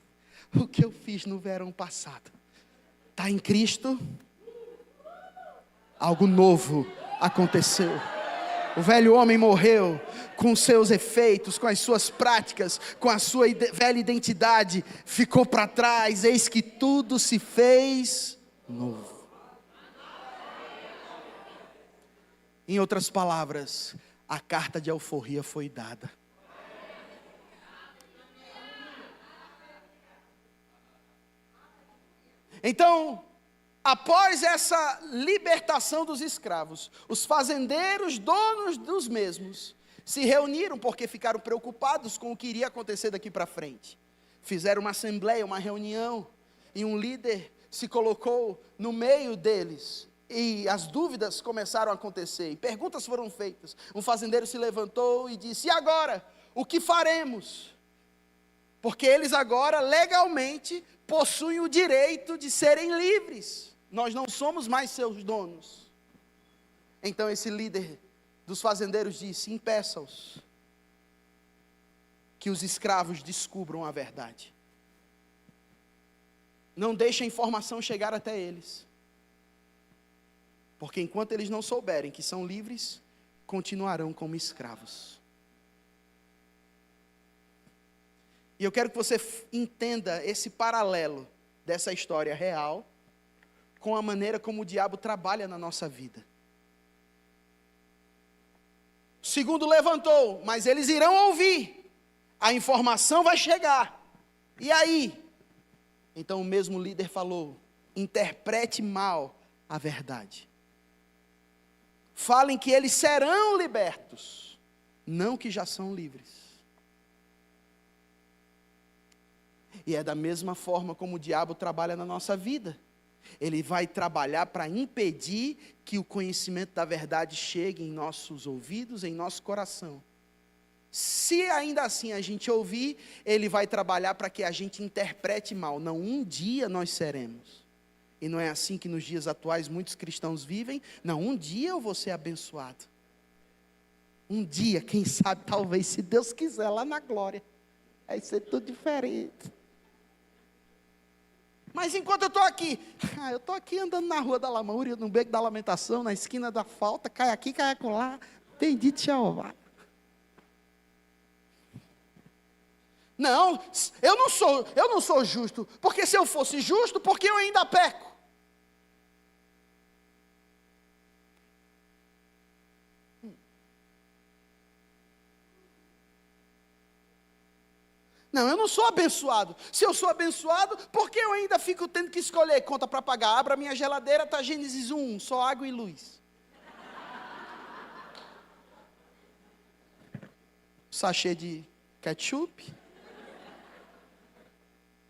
o que eu fiz no verão passado. Está em Cristo, algo novo aconteceu. O velho homem morreu com seus efeitos, com as suas práticas, com a sua velha identidade, ficou para trás, eis que tudo se fez novo. Em outras palavras, a carta de alforria foi dada. Então, após essa libertação dos escravos, os fazendeiros, donos dos mesmos, se reuniram porque ficaram preocupados com o que iria acontecer daqui para frente. Fizeram uma assembleia, uma reunião, e um líder se colocou no meio deles, e as dúvidas começaram a acontecer, e perguntas foram feitas. Um fazendeiro se levantou e disse: e agora? O que faremos? Porque eles agora legalmente possuem o direito de serem livres. Nós não somos mais seus donos. Então esse líder dos fazendeiros disse: impeça-os, que os escravos descubram a verdade. Não deixe a informação chegar até eles, porque enquanto eles não souberem que são livres, continuarão como escravos. E eu quero que você entenda esse paralelo dessa história real com a maneira como o diabo trabalha na nossa vida. O segundo levantou, mas eles irão ouvir, a informação vai chegar, e aí? Então o mesmo líder falou: interprete mal a verdade. Falem que eles serão libertos, não que já são livres. E é da mesma forma como o diabo trabalha na nossa vida. Ele vai trabalhar para impedir que o conhecimento da verdade chegue em nossos ouvidos, em nosso coração. Se ainda assim a gente ouvir, ele vai trabalhar para que a gente interprete mal. Não, um dia nós seremos. E não é assim que nos dias atuais muitos cristãos vivem. Não, um dia eu vou ser abençoado. Um dia, quem sabe, talvez, se Deus quiser, lá na glória, vai ser tudo diferente. Mas enquanto eu estou aqui andando na rua da Lamúria, no beco da lamentação, na esquina da falta, cai aqui, cai acolá, bendito Jeová. Não, eu não sou justo, porque se eu fosse justo, por que eu ainda peco? Não, eu não sou abençoado. Se eu sou abençoado, por que eu ainda fico tendo que escolher conta para pagar? Abra minha geladeira, está Gênesis 1, só água e luz. Sachê de ketchup.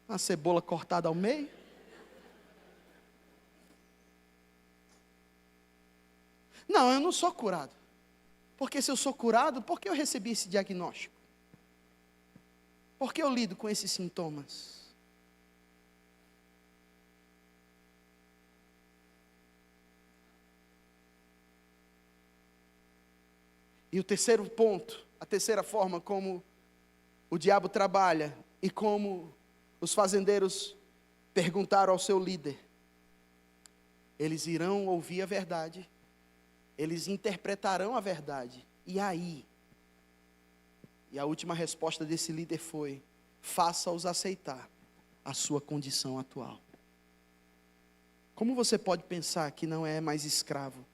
Uma cebola cortada ao meio. Não, eu não sou curado. Porque se eu sou curado, por que eu recebi esse diagnóstico? Por que eu lido com esses sintomas? E o terceiro ponto, a terceira forma como o diabo trabalha e como os fazendeiros perguntaram ao seu líder. Eles irão ouvir a verdade, eles interpretarão a verdade, e aí? E a última resposta desse líder foi: faça-os aceitar a sua condição atual. Como você pode pensar que não é mais escravo,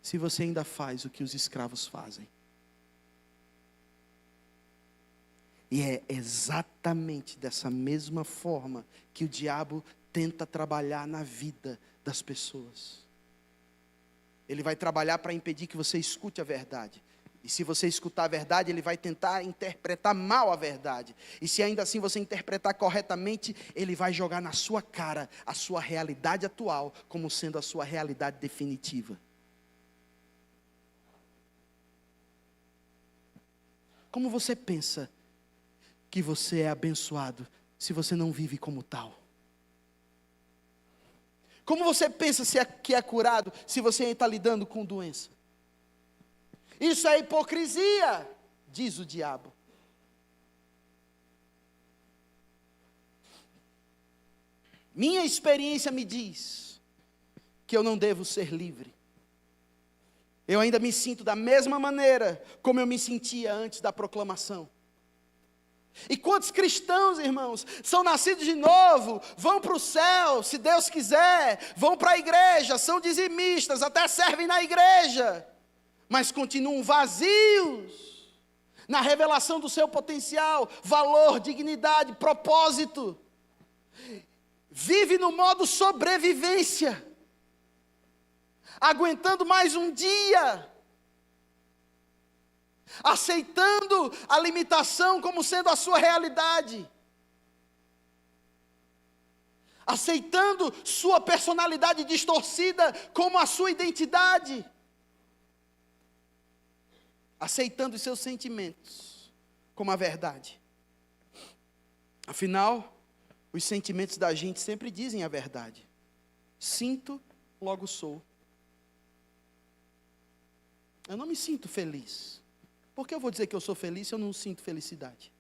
se você ainda faz o que os escravos fazem? E é exatamente dessa mesma forma que o diabo tenta trabalhar na vida das pessoas. Ele vai trabalhar para impedir que você escute a verdade. E se você escutar a verdade, ele vai tentar interpretar mal a verdade. E se ainda assim você interpretar corretamente, ele vai jogar na sua cara a sua realidade atual como sendo a sua realidade definitiva. Como você pensa que você é abençoado se você não vive como tal? Como você pensa que é curado se você está lidando com doença? Isso é hipocrisia, diz o diabo. Minha experiência me diz que eu não devo ser livre. Eu ainda me sinto da mesma maneira como eu me sentia antes da proclamação. E quantos cristãos, irmãos, são nascidos de novo, vão para o céu, se Deus quiser, vão para a igreja, são dizimistas, até servem na igreja, mas continuam vazios na revelação do seu potencial, valor, dignidade, propósito. Vive no modo sobrevivência, aguentando mais um dia, aceitando a limitação como sendo a sua realidade, aceitando sua personalidade distorcida como a sua identidade, aceitando os seus sentimentos como a verdade. Afinal, os sentimentos da gente sempre dizem a verdade. Sinto, logo sou. Eu não me sinto feliz. Por que eu vou dizer que eu sou feliz se eu não sinto felicidade?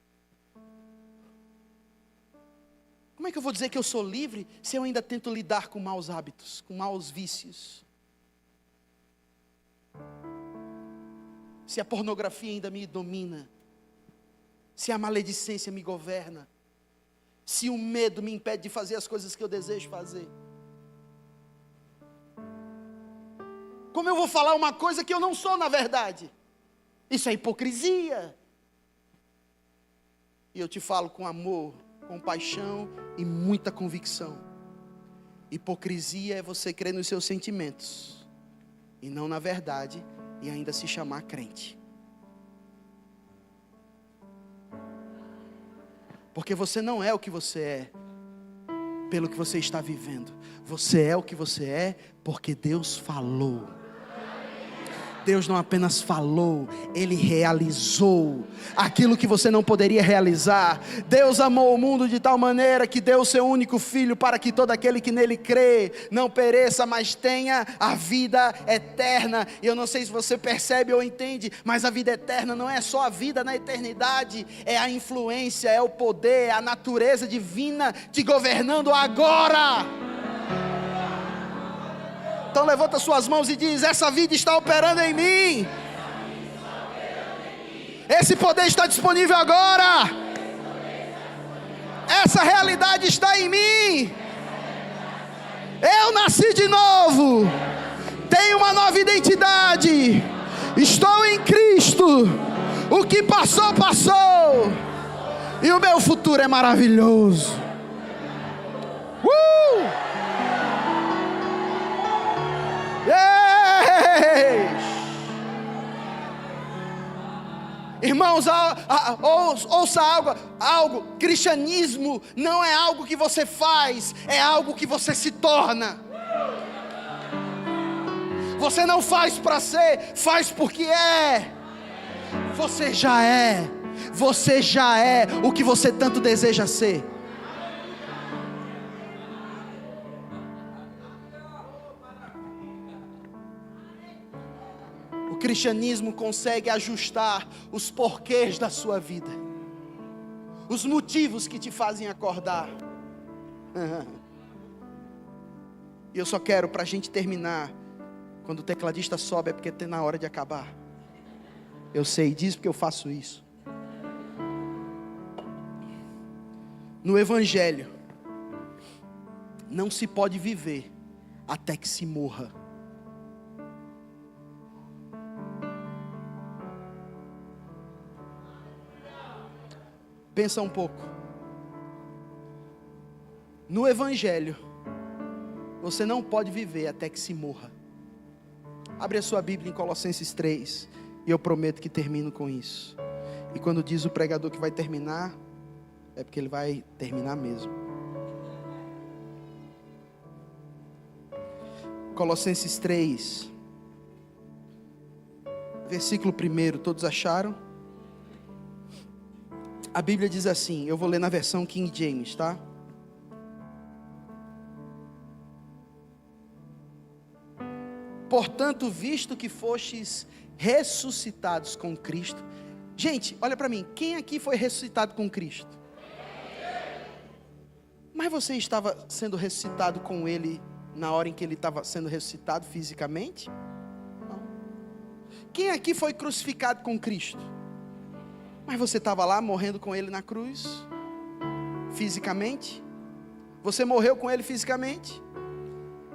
Como é que eu vou dizer que eu sou livre se eu ainda tento lidar com maus hábitos, com maus vícios? Se a pornografia ainda me domina, se a maledicência me governa, se o medo me impede de fazer as coisas que eu desejo fazer. Como eu vou falar uma coisa que eu não sou na verdade? Isso é hipocrisia. E eu te falo com amor, com paixão e muita convicção. Hipocrisia é você crer nos seus sentimentos e não na verdade, e ainda se chamar crente. Porque você não é o que você é pelo que você está vivendo. Você é o que você é porque Deus falou. Deus não apenas falou, Ele realizou aquilo que você não poderia realizar. Deus amou o mundo de tal maneira que deu o seu único Filho para que todo aquele que nele crê não pereça, mas tenha a vida eterna. E eu não sei se você percebe ou entende, mas a vida eterna não é só a vida na eternidade, é a influência, é o poder, é a natureza divina te governando agora. Então levanta suas mãos e diz: essa vida está operando em mim. Esse poder está disponível agora. Essa realidade está em mim. Eu nasci de novo. Tenho uma nova identidade. Estou em Cristo. O que passou, passou. E o meu futuro é maravilhoso. Irmãos, ouça algo. Cristianismo não é algo que você faz, é algo que você se torna. Você não faz para ser, faz porque é. Você já é o que você tanto deseja ser. O cristianismo consegue ajustar os porquês da sua vida, os motivos que te fazem acordar. E eu só quero, para a gente terminar, quando o tecladista sobe é porque está na hora de acabar. Eu sei disso porque eu faço isso. No Evangelho, não se pode viver até que se morra. Pensa um pouco. No Evangelho, você não pode viver até que se morra. Abre a sua Bíblia em Colossenses 3, e eu prometo que termino com isso. E quando diz o pregador que vai terminar, é porque ele vai terminar mesmo. Colossenses 3, versículo 1, todos acharam? A Bíblia diz assim, eu vou ler na versão King James, tá? Portanto, visto que fostes ressuscitados com Cristo. Gente, olha para mim, quem aqui foi ressuscitado com Cristo? Mas você estava sendo ressuscitado com Ele na hora em que Ele estava sendo ressuscitado fisicamente? Não. Quem aqui foi crucificado com Cristo? Mas você estava lá morrendo com Ele na cruz? Fisicamente? Você morreu com Ele fisicamente?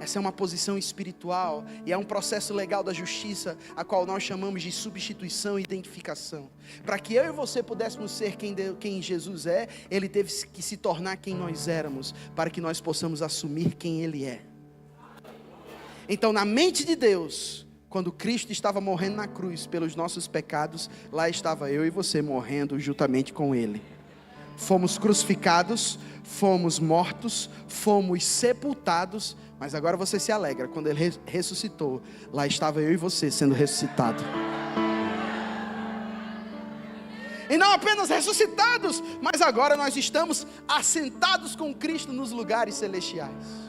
Essa é uma posição espiritual e é um processo legal da justiça, a qual nós chamamos de substituição e identificação. Para que eu e você pudéssemos ser quem Jesus é, Ele teve que se tornar quem nós éramos, para que nós possamos assumir quem Ele é. Então, na mente de Deus, quando Cristo estava morrendo na cruz pelos nossos pecados, lá estava eu e você morrendo juntamente com Ele. Fomos crucificados, fomos mortos, fomos sepultados, mas agora você se alegra, quando Ele ressuscitou, lá estava eu e você sendo ressuscitado. E não apenas ressuscitados, mas agora nós estamos assentados com Cristo nos lugares celestiais.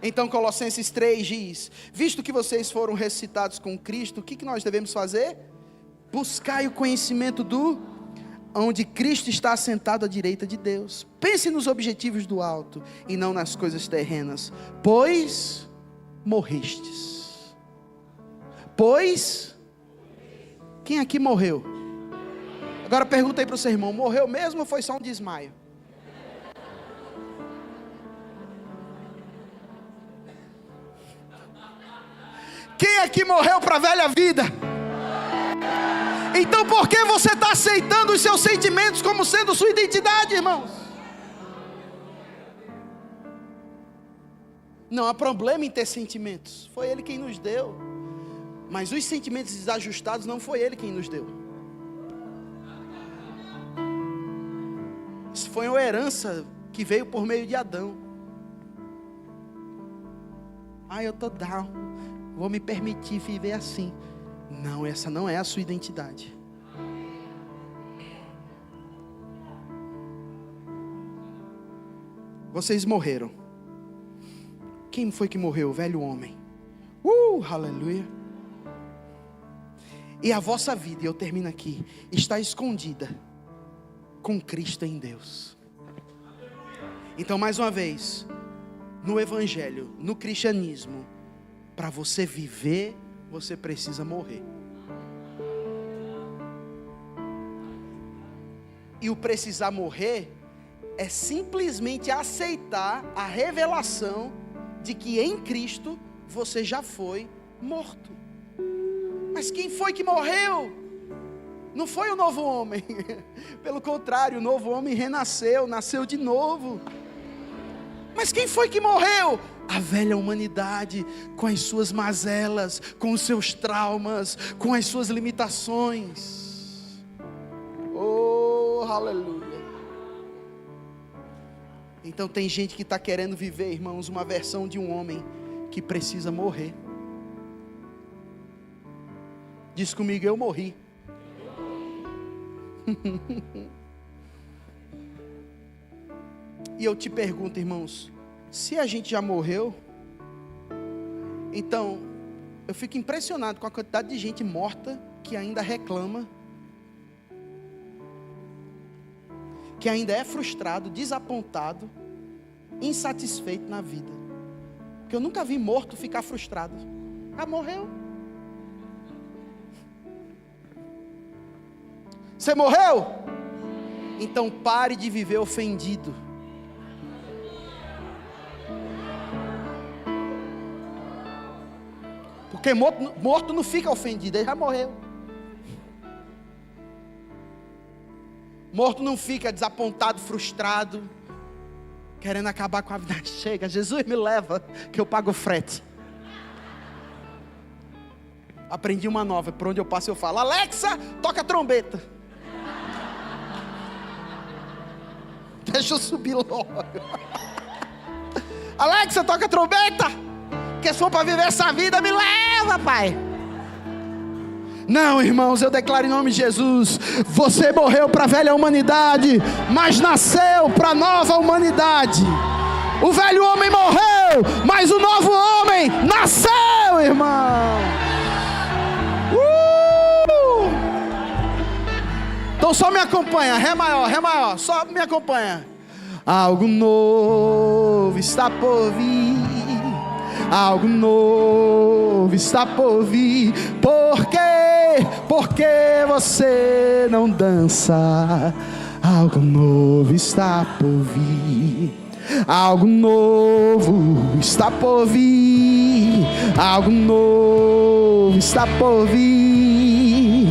Então Colossenses 3 diz, visto que vocês foram ressuscitados com Cristo, o que nós devemos fazer? Buscai o conhecimento onde Cristo está assentado à direita de Deus. Pense nos objetivos do alto e não nas coisas terrenas, pois morrestes. Quem aqui morreu? Agora pergunta aí para o seu irmão, morreu mesmo ou foi só um desmaio? Quem aqui morreu para a velha vida? Então por que você está aceitando os seus sentimentos como sendo sua identidade, irmãos? Não há problema em ter sentimentos, foi Ele quem nos deu. Mas os sentimentos desajustados não foi Ele quem nos deu. Isso foi uma herança que veio por meio de Adão. Eu estou down, vou me permitir viver assim. Não, essa não é a sua identidade. Vocês morreram. Quem foi que morreu? O velho homem. Aleluia. E a vossa vida, e eu termino aqui, está escondida com Cristo em Deus. Então, mais uma vez, no Evangelho, no cristianismo, para você viver, você precisa morrer. E o precisar morrer é simplesmente aceitar a revelação de que em Cristo você já foi morto. Mas quem foi que morreu? Não foi o novo homem. Pelo contrário, o novo homem renasceu, nasceu de novo. Mas quem foi que morreu? A velha humanidade, com as suas mazelas, com os seus traumas, com as suas limitações. Aleluia. Então tem gente que está querendo viver, irmãos, uma versão de um homem que precisa morrer. Diz comigo, eu morri. E eu te pergunto, irmãos, se a gente já morreu, então eu fico impressionado com a quantidade de gente morta que ainda reclama, que ainda é frustrado, desapontado, insatisfeito na vida. Porque eu nunca vi morto ficar frustrado. Morreu. Você morreu? Então pare de viver ofendido. Porque morto não fica ofendido, ele já morreu. Morto não fica desapontado, frustrado, querendo acabar com a vida. Chega, Jesus me leva, que eu pago o frete. Aprendi uma nova, por onde eu passo eu falo: Alexa, toca a trombeta. Deixa eu subir logo. Alexa, toca a trombeta, que se for para viver essa vida, me leva, pai. Não, irmãos, eu declaro em nome de Jesus: você morreu para a velha humanidade, mas nasceu para a nova humanidade. O velho homem morreu, mas o novo homem nasceu, irmão. Então só me acompanha, ré maior, só me acompanha. Algo novo está por vir, algo novo está por vir. Por quê? Porque você não dança. Algo novo está por vir, algo novo está por vir, algo novo está por vir.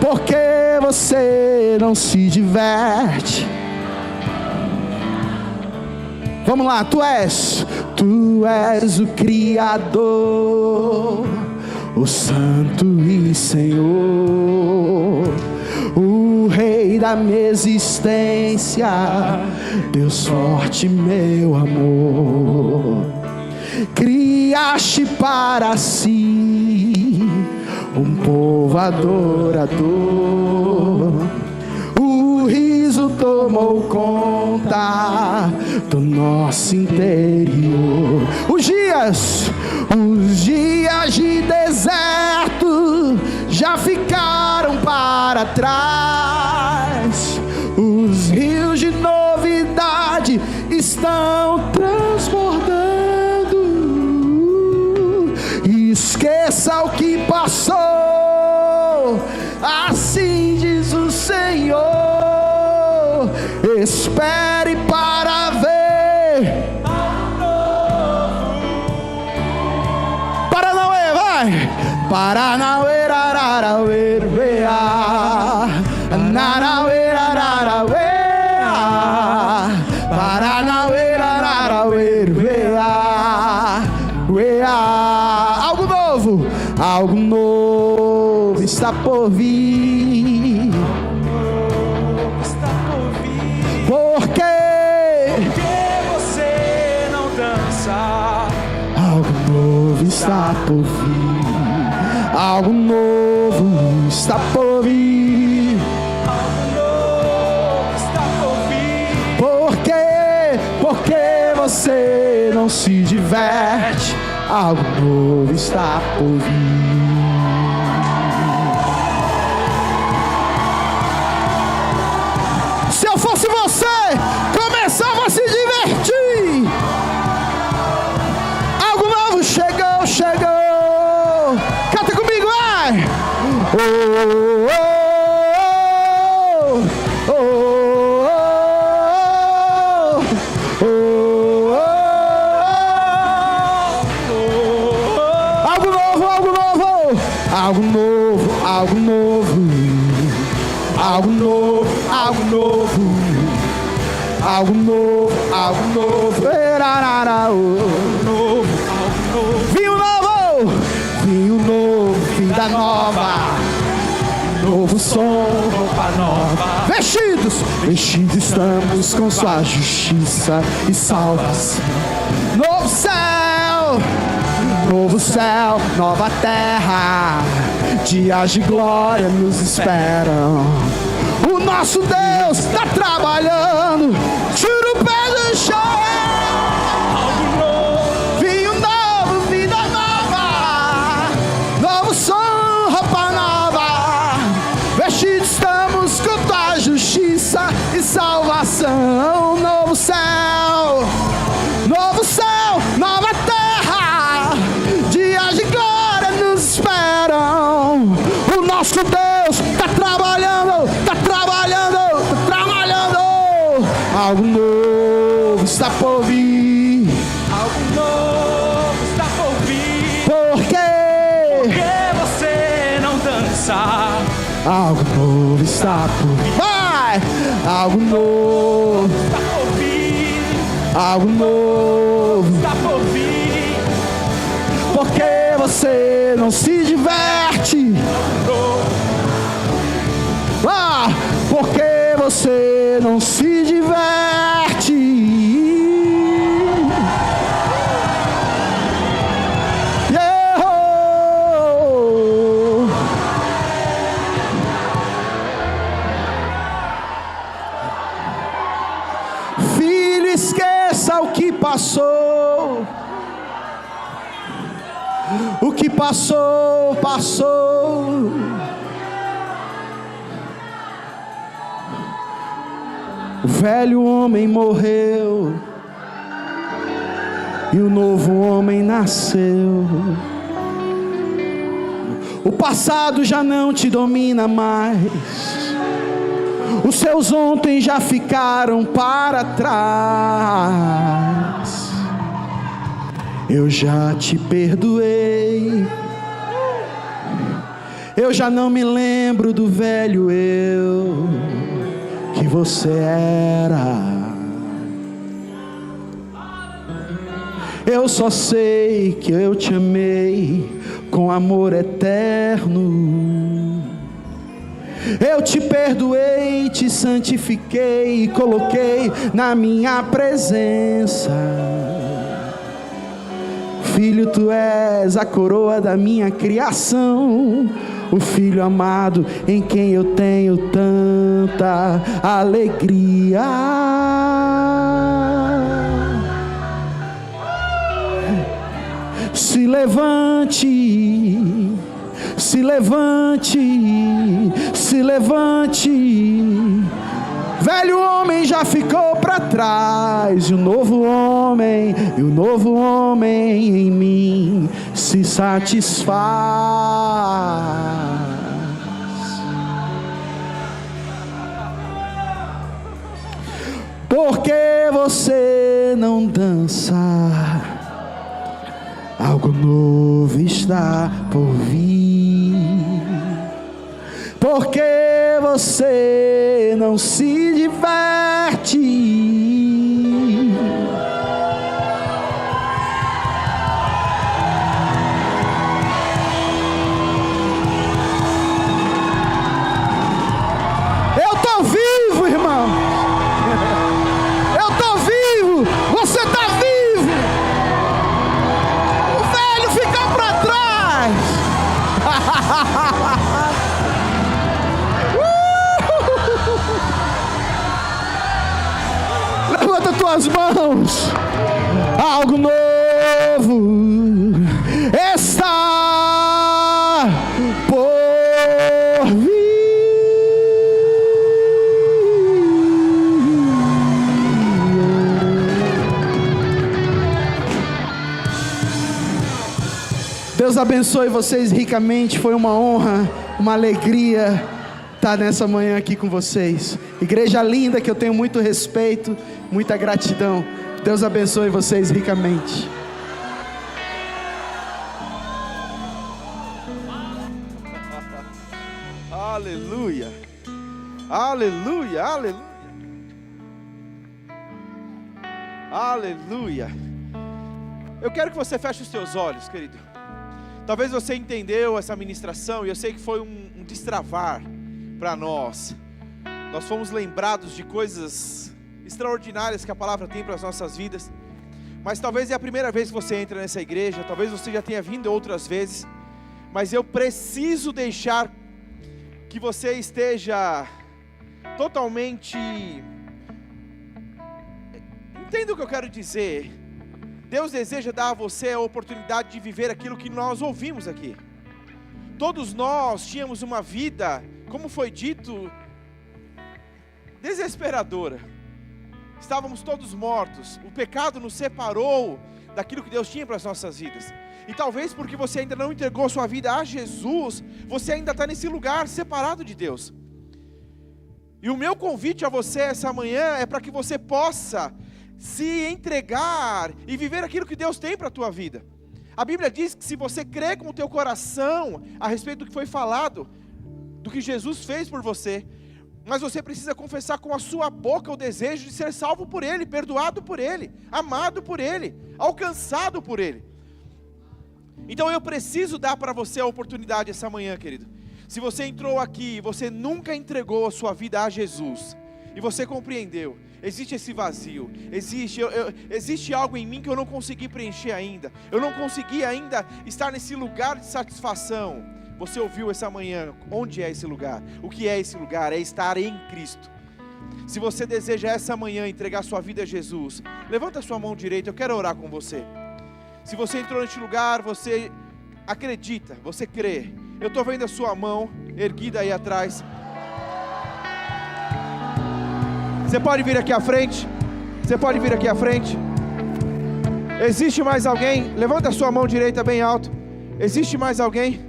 Porque você não se diverte. Vamos lá, tu és o Criador, o Santo e Senhor, o Rei da minha existência, Deus forte, meu amor. Criaste para si um povo adorador. O riso tomou conta do nosso interior. Os dias de deserto já ficaram para trás. Os rios de novidade estão transbordando. Esqueça o que passou, assim diz o Senhor. Espere para ver. Paranauê, vai! Paranauê, ararauê, Paranauê, ararauê, Paranauê, ararauê, algo novo está por vir. Por quê? Porque você não dança. Algo novo está por vir. Algo novo está por vir. Algo novo está por vir. Por quê? Porque você não se diverte. Algo novo está por vir. Se eu fosse você, começava a se divertir. Algo novo chegou, chegou. Canta comigo, vai! Oh, oh, oh, oh, oh, oh. Algo novo, algo novo, algo novo, algo novo, algo novo, algo novo, algo novo, algo novo, vinho novo, vinho novo, vida nova, novo som, Roupa nova. vestidos estamos com sua justiça e salvação. Novo céu, nova terra, dias de glória nos esperam. O nosso Deus está trabalhando, tira o pé do chão. Vinho novo, vida nova, novo som, roupa nova, vestidos estamos com tua justiça e salvação. Novo céu, nova terra, dias de glória nos esperam. O nosso Deus está trabalhando, está trabalhando, está trabalhando. Algo novo está por vir. Algo novo está por vir. Por quê? Porque você não dança. Algo novo está por vir. Vai! algo novo está por vir, algo novo. está por vir. Porque você não se diverte. Ah, porque você não se diverte. Filho, esqueça o que passou. O que passou, passou. O velho homem morreu e o novo homem nasceu. O passado já não te domina mais. Os seus ontem já ficaram para trás. Eu já te perdoei. Eu já não me lembro do velho eu que você era. Eu só sei que eu te amei com amor eterno. Eu te perdoei, te santifiquei e coloquei na minha presença. Filho, tu és a coroa da minha criação, o filho amado em quem eu tenho tanta alegria. Se levante, se levante, se levante. Velho homem já ficou para trás, e o novo homem em mim se satisfaz. Porque você não dança, algo novo está por vir. Porque você não se diverte. Eu tô vivo, irmão. Eu tô vivo. Você tá vivo. O velho fica pra trás. Levanta tuas mãos. Algo novo está por vir. Deus abençoe vocês ricamente. Foi uma honra, uma alegria estar nessa manhã aqui com vocês. Igreja linda que eu tenho muito respeito, muita gratidão. Deus abençoe vocês ricamente. Aleluia, aleluia, aleluia, aleluia. Eu quero que você feche os seus olhos, querido. Talvez você entendeu essa ministração e eu sei que foi um destravar para nós. Nós fomos lembrados de coisas extraordinárias que a palavra tem para as nossas vidas. Mas talvez é a primeira vez que você entra nessa igreja, talvez você já tenha vindo outras vezes, mas eu preciso deixar que você esteja totalmente... Entenda o que eu quero dizer. Deus deseja dar a você a oportunidade de viver aquilo que nós ouvimos aqui. Todos nós tínhamos uma vida, como foi dito, desesperadora. Estávamos todos mortos. O pecado nos separou daquilo que Deus tinha para as nossas vidas. E talvez porque você ainda não entregou sua vida a Jesus, você ainda está nesse lugar separado de Deus. E o meu convite a você essa manhã é para que você possa se entregar e viver aquilo que Deus tem para a tua vida. A Bíblia diz que se você crê com o teu coração a respeito do que foi falado, do que Jesus fez por você, Mas você precisa confessar com a sua boca o desejo de ser salvo por Ele, perdoado por Ele, amado por Ele, alcançado por Ele. Então eu preciso dar para você a oportunidade essa manhã, querido. Se você entrou aqui e você nunca entregou a sua vida a Jesus, e você compreendeu, existe esse vazio, existe algo em mim que eu não consegui preencher ainda, eu não consegui ainda estar nesse lugar de satisfação. Você ouviu essa manhã, onde é esse lugar? O que é esse lugar? É estar em Cristo. Se você deseja essa manhã entregar sua vida a Jesus, levanta a sua mão direita, eu quero orar com você. Se você entrou neste lugar, você acredita, você crê. Eu estou vendo a sua mão erguida aí atrás. Você pode vir aqui à frente? Você pode vir aqui à frente? Existe mais alguém? Levanta a sua mão direita bem alto. Existe mais alguém?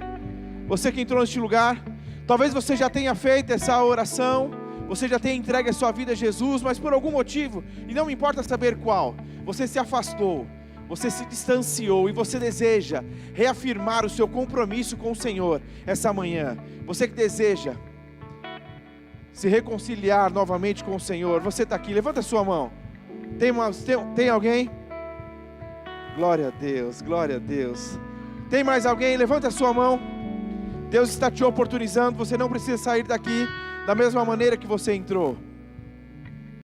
Você que entrou neste lugar, talvez você já tenha feito essa oração, você já tenha entregue a sua vida a Jesus, mas por algum motivo, e não me importa saber qual, você se afastou, você se distanciou e você deseja reafirmar o seu compromisso com o Senhor essa manhã. Você que deseja se reconciliar novamente com o Senhor, você está aqui, levanta a sua mão. Tem alguém? Glória a Deus, glória a Deus. Tem mais alguém? Levanta a sua mão. Deus está te oportunizando, você não precisa sair daqui da mesma maneira que você entrou.